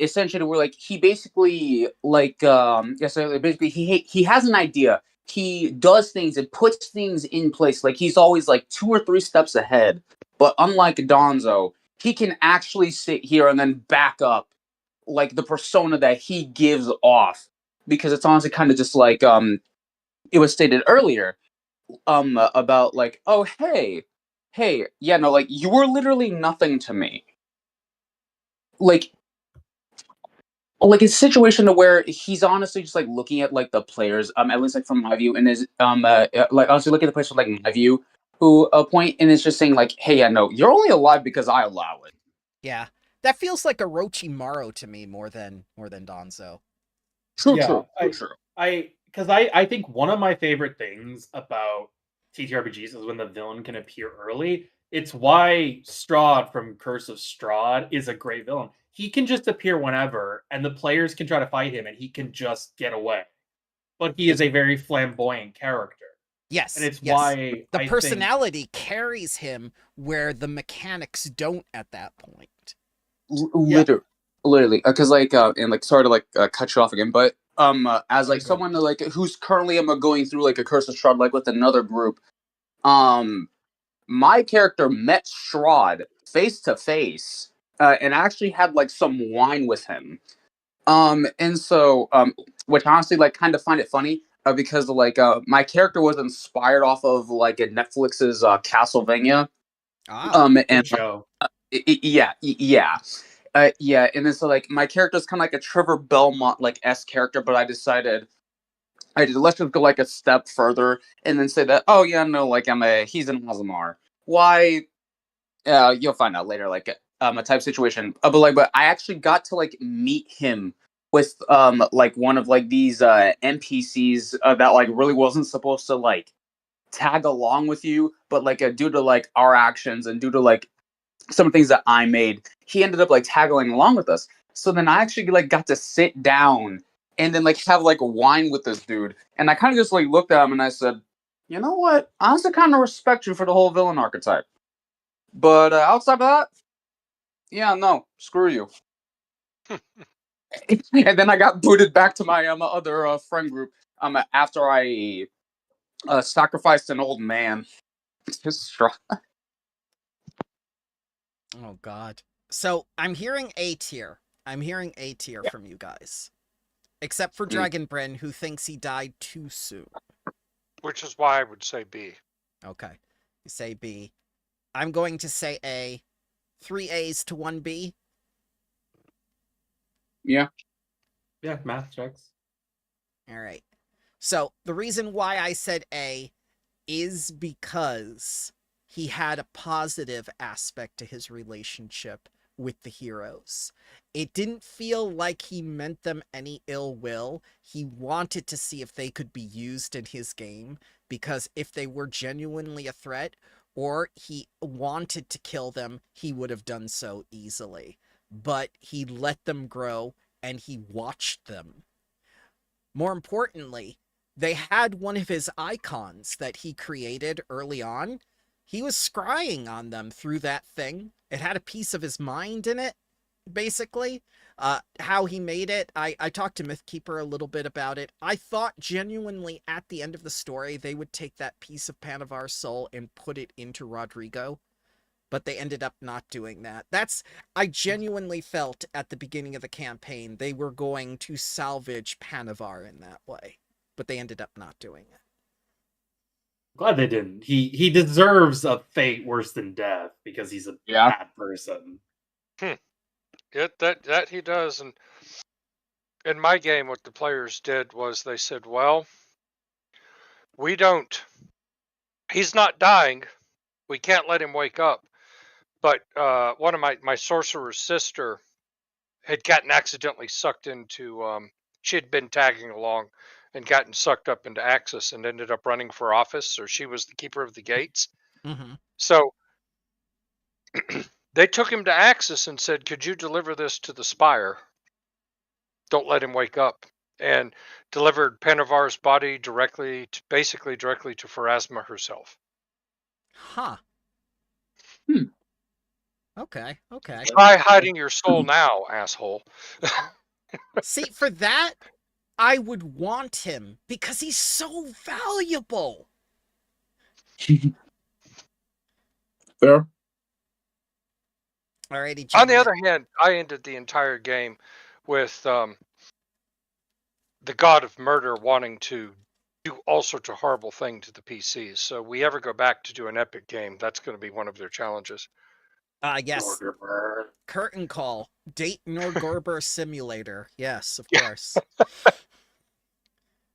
Essentially, where like he basically like yeah, so basically he has an idea. He does things and puts things in place. Like he's always like 2 or 3 steps ahead. But unlike Donzo, he can actually sit here and then back up like the persona that he gives off. Because it's honestly kind of just like it was stated earlier about like, oh hey, yeah, no, like you were literally nothing to me. Like a situation to where he's honestly just like looking at like the players, at least like from my view, and is like honestly looking at the players from like my view, who point and is just saying like, hey, yeah, no, you're only alive because I allow it. Yeah. That feels like Orochimaru to me more than Donzo. yeah, True. I think one of my favorite things about TTRPGs is when the villain can appear early. It's why Strahd from Curse of Strahd is a great villain. He can just appear whenever, and the players can try to fight him, and he can just get away. But he is a very flamboyant character. And Yes, it's yes. why The I think personality carries him where the mechanics don't at that point. Yeah. Literally, because like and like sorry to like cut you off again, but as like Okay, go. someone like who's currently going through like a Curse of Strahd like with another group, um my character met Strahd face to face, and actually had like some wine with him. And so which honestly like kind of find it funny, because like my character was inspired off of like a Netflix's Castlevania. Ah. And Good show. yeah, and then so like my character is kind of like a Trevor Belmont like character, but I decided let's just go like a step further and then say that, oh yeah, no, like he's an Azamar. Why? You'll find out later, like a type situation. But I actually got to like meet him with like one of like these NPCs that like really wasn't supposed to like tag along with you, but like due to like our actions and due to like some things that I made, he ended up like tagging along with us. So then I actually like got to sit down and then like have like wine with this dude, and I kind of just like looked at him and I said, you know what? I honestly kind of respect you for the whole villain archetype. But outside of that, yeah, no, screw you. And then I got booted back to my other friend group after I sacrificed an old man. Oh god. So I'm hearing A tier. I'm hearing A tier Yeah. from you guys. Except for Mm. Dragonbren, who thinks he died too soon. Which is why I would say B. Okay. You say B. I'm going to say A. 3 A's to 1 B. Yeah. Yeah, math checks. Alright. So the reason why I said A is because he had a positive aspect to his relationship with the heroes. It didn't feel like he meant them any ill will. He wanted to see if they could be used in his game, because if they were genuinely a threat or he wanted to kill them, he would have done so easily. But he let them grow and he watched them. more importantly, they had one of his icons that he created early on. He was scrying on them through that thing. It had a piece of his mind in it, basically. How he made it, I talked to Mythkeeper a little bit about it. I thought genuinely at the end of the story they would take that piece of Panavar's soul and put it into Rodrigo, but they ended up not doing that. I genuinely felt at the beginning of the campaign they were going to salvage Panavar in that way, but they ended up not doing it. Glad they didn't. He deserves a fate worse than death because he's a bad person. Yeah, that he does. And in my game, what the players did was they said, well, he's not dying. We can't let him wake up. But one of my sorcerer's sister had gotten accidentally sucked into, she had been tagging along and gotten sucked up into Axis and ended up running for office. So she was the keeper of the gates. Mm-hmm. So they took him to Axis and said, could you deliver this to the Spire? Don't let him wake up. And delivered Panavar's body basically directly to Pharasma herself. Huh. Okay. Try hiding your soul now, asshole. See, for that, I would want him because he's so valuable. Fair. Alrighty, gentlemen. On the other hand, I ended the entire game with the God of Murder wanting to do all sorts of horrible things to the PCs. So we ever go back to do an epic game, that's going to be one of their challenges. Yes. Curtain call. Date Norgorber Simulator. Yes, of course.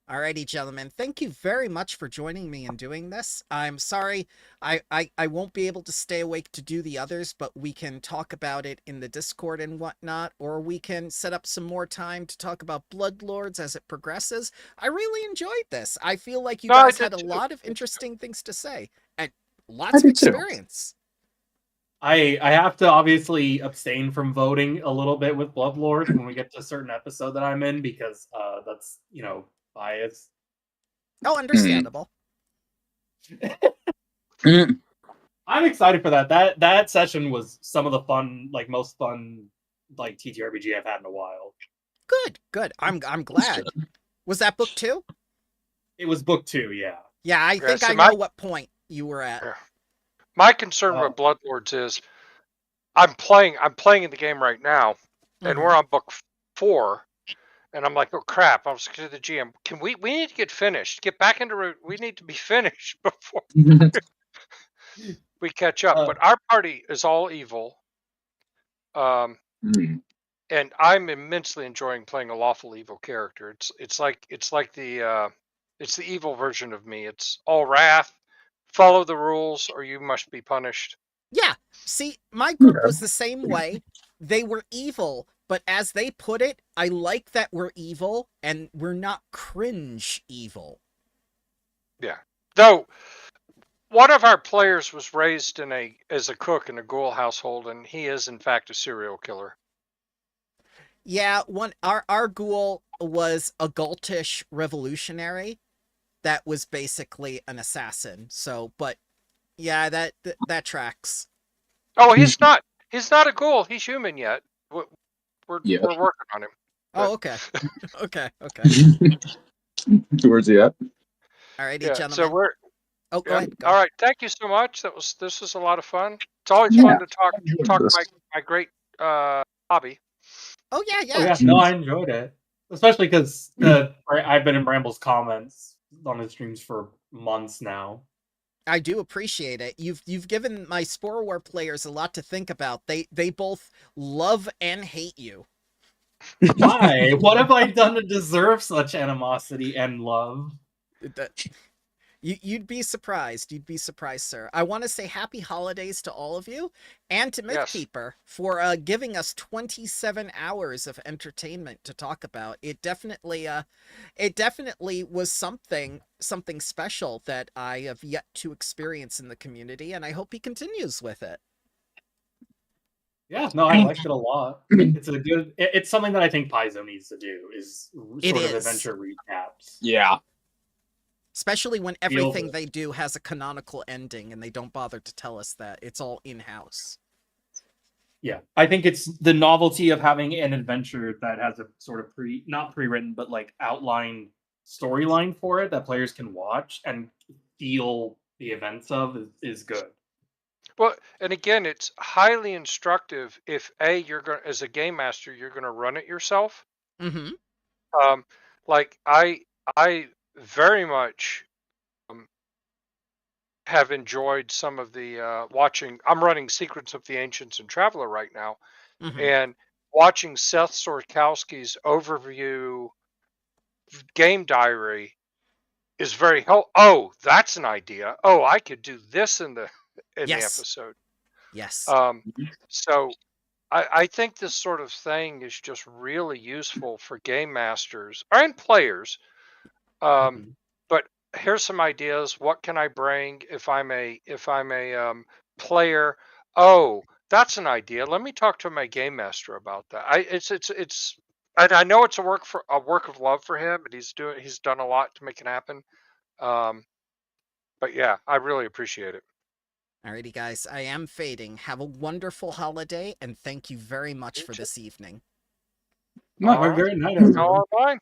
Alrighty, gentlemen. Thank you very much for joining me in doing this. I'm sorry I won't be able to stay awake to do the others, but we can talk about it in the Discord and whatnot, or we can set up some more time to talk about Bloodlords as it progresses. I really enjoyed this. I feel like you guys had a lot of interesting things to say and lots of experience. I have to obviously abstain from voting a little bit with Bloodlords when we get to a certain episode that I'm in because that's, bias. Oh, understandable. I'm excited for that. That session was some of the most fun TTRPG I've had in a while. Good. I'm glad. Was that book 2? It was book 2, yeah. Yeah, I think I know what point you were at. My concern with Bloodlords is I'm playing in the game right now, and we're on book 4. And I'm like, oh crap! I was to the GM. We need to get finished. Get back into we need to be finished before we catch up. But our party is all evil, and I'm immensely enjoying playing a lawful evil character. It's like the evil version of me. It's all wrath, follow the rules, or you must be punished. Yeah. See, my group was the same way. They were evil. But as they put it, I like that we're evil, and we're not cringe evil. Yeah. Though, one of our players was raised as a cook in a ghoul household, and he is, in fact, a serial killer. Yeah, our ghoul was a Galtish revolutionary that was basically an assassin. So, but, yeah, that tracks. Oh, he's not a ghoul. He's human yet. We're working on him. Oh, okay. Okay. Where's he at? Alrighty, gentlemen. So we're. Oh, go ahead. All right. Thank you so much. This was a lot of fun. It's always fun to talk my great hobby. Oh yeah. Oh, yeah. No, I enjoyed it, especially because I've been in Bramble's comments on his streams for months now. I do appreciate it. You've given my Spore War players a lot to think about. They both love and hate you. Why? What have I done to deserve such animosity and love? You'd be surprised. You'd be surprised, sir. I want to say happy holidays to all of you and to Mythkeeper for giving us 27 hours of entertainment to talk about. It definitely was something special that I have yet to experience in the community, and I hope he continues with it. Yeah, no, I liked it a lot. It's a good. It's something that I think Paizo needs to do. Is It sort of is. adventure recaps. Yeah. Especially when Feel everything the- they do has a canonical ending and they don't bother to tell us that. It's all in-house. Yeah, I think it's the novelty of having an adventure that has a sort of not pre-written, but like outlined storyline for it that players can watch and feel the events of is good. Well, and again, it's highly instructive if you're going as a game master, you're going to run it yourself. Mm-hmm. Like I very much have enjoyed some of the watching. I'm running Secrets of the Ancients and Traveler right now, Mm-hmm. and watching Seth Sorkowski's overview game diary is very helpful. Oh, that's an idea. Oh, I could do this in the Yes. episode. Yes. So I think this sort of thing is just really useful for game masters and players. But here's some ideas. What can I bring if I'm a player? Oh, that's an idea. Let me talk to my game master about that. It's. And I know it's a work of love for him, and he's done a lot to make it happen. But yeah, I really appreciate it. Alrighty, guys. I am fading. Have a wonderful holiday, and thank you very much You for too. this evening. No, All right. Very night, All everyone. right.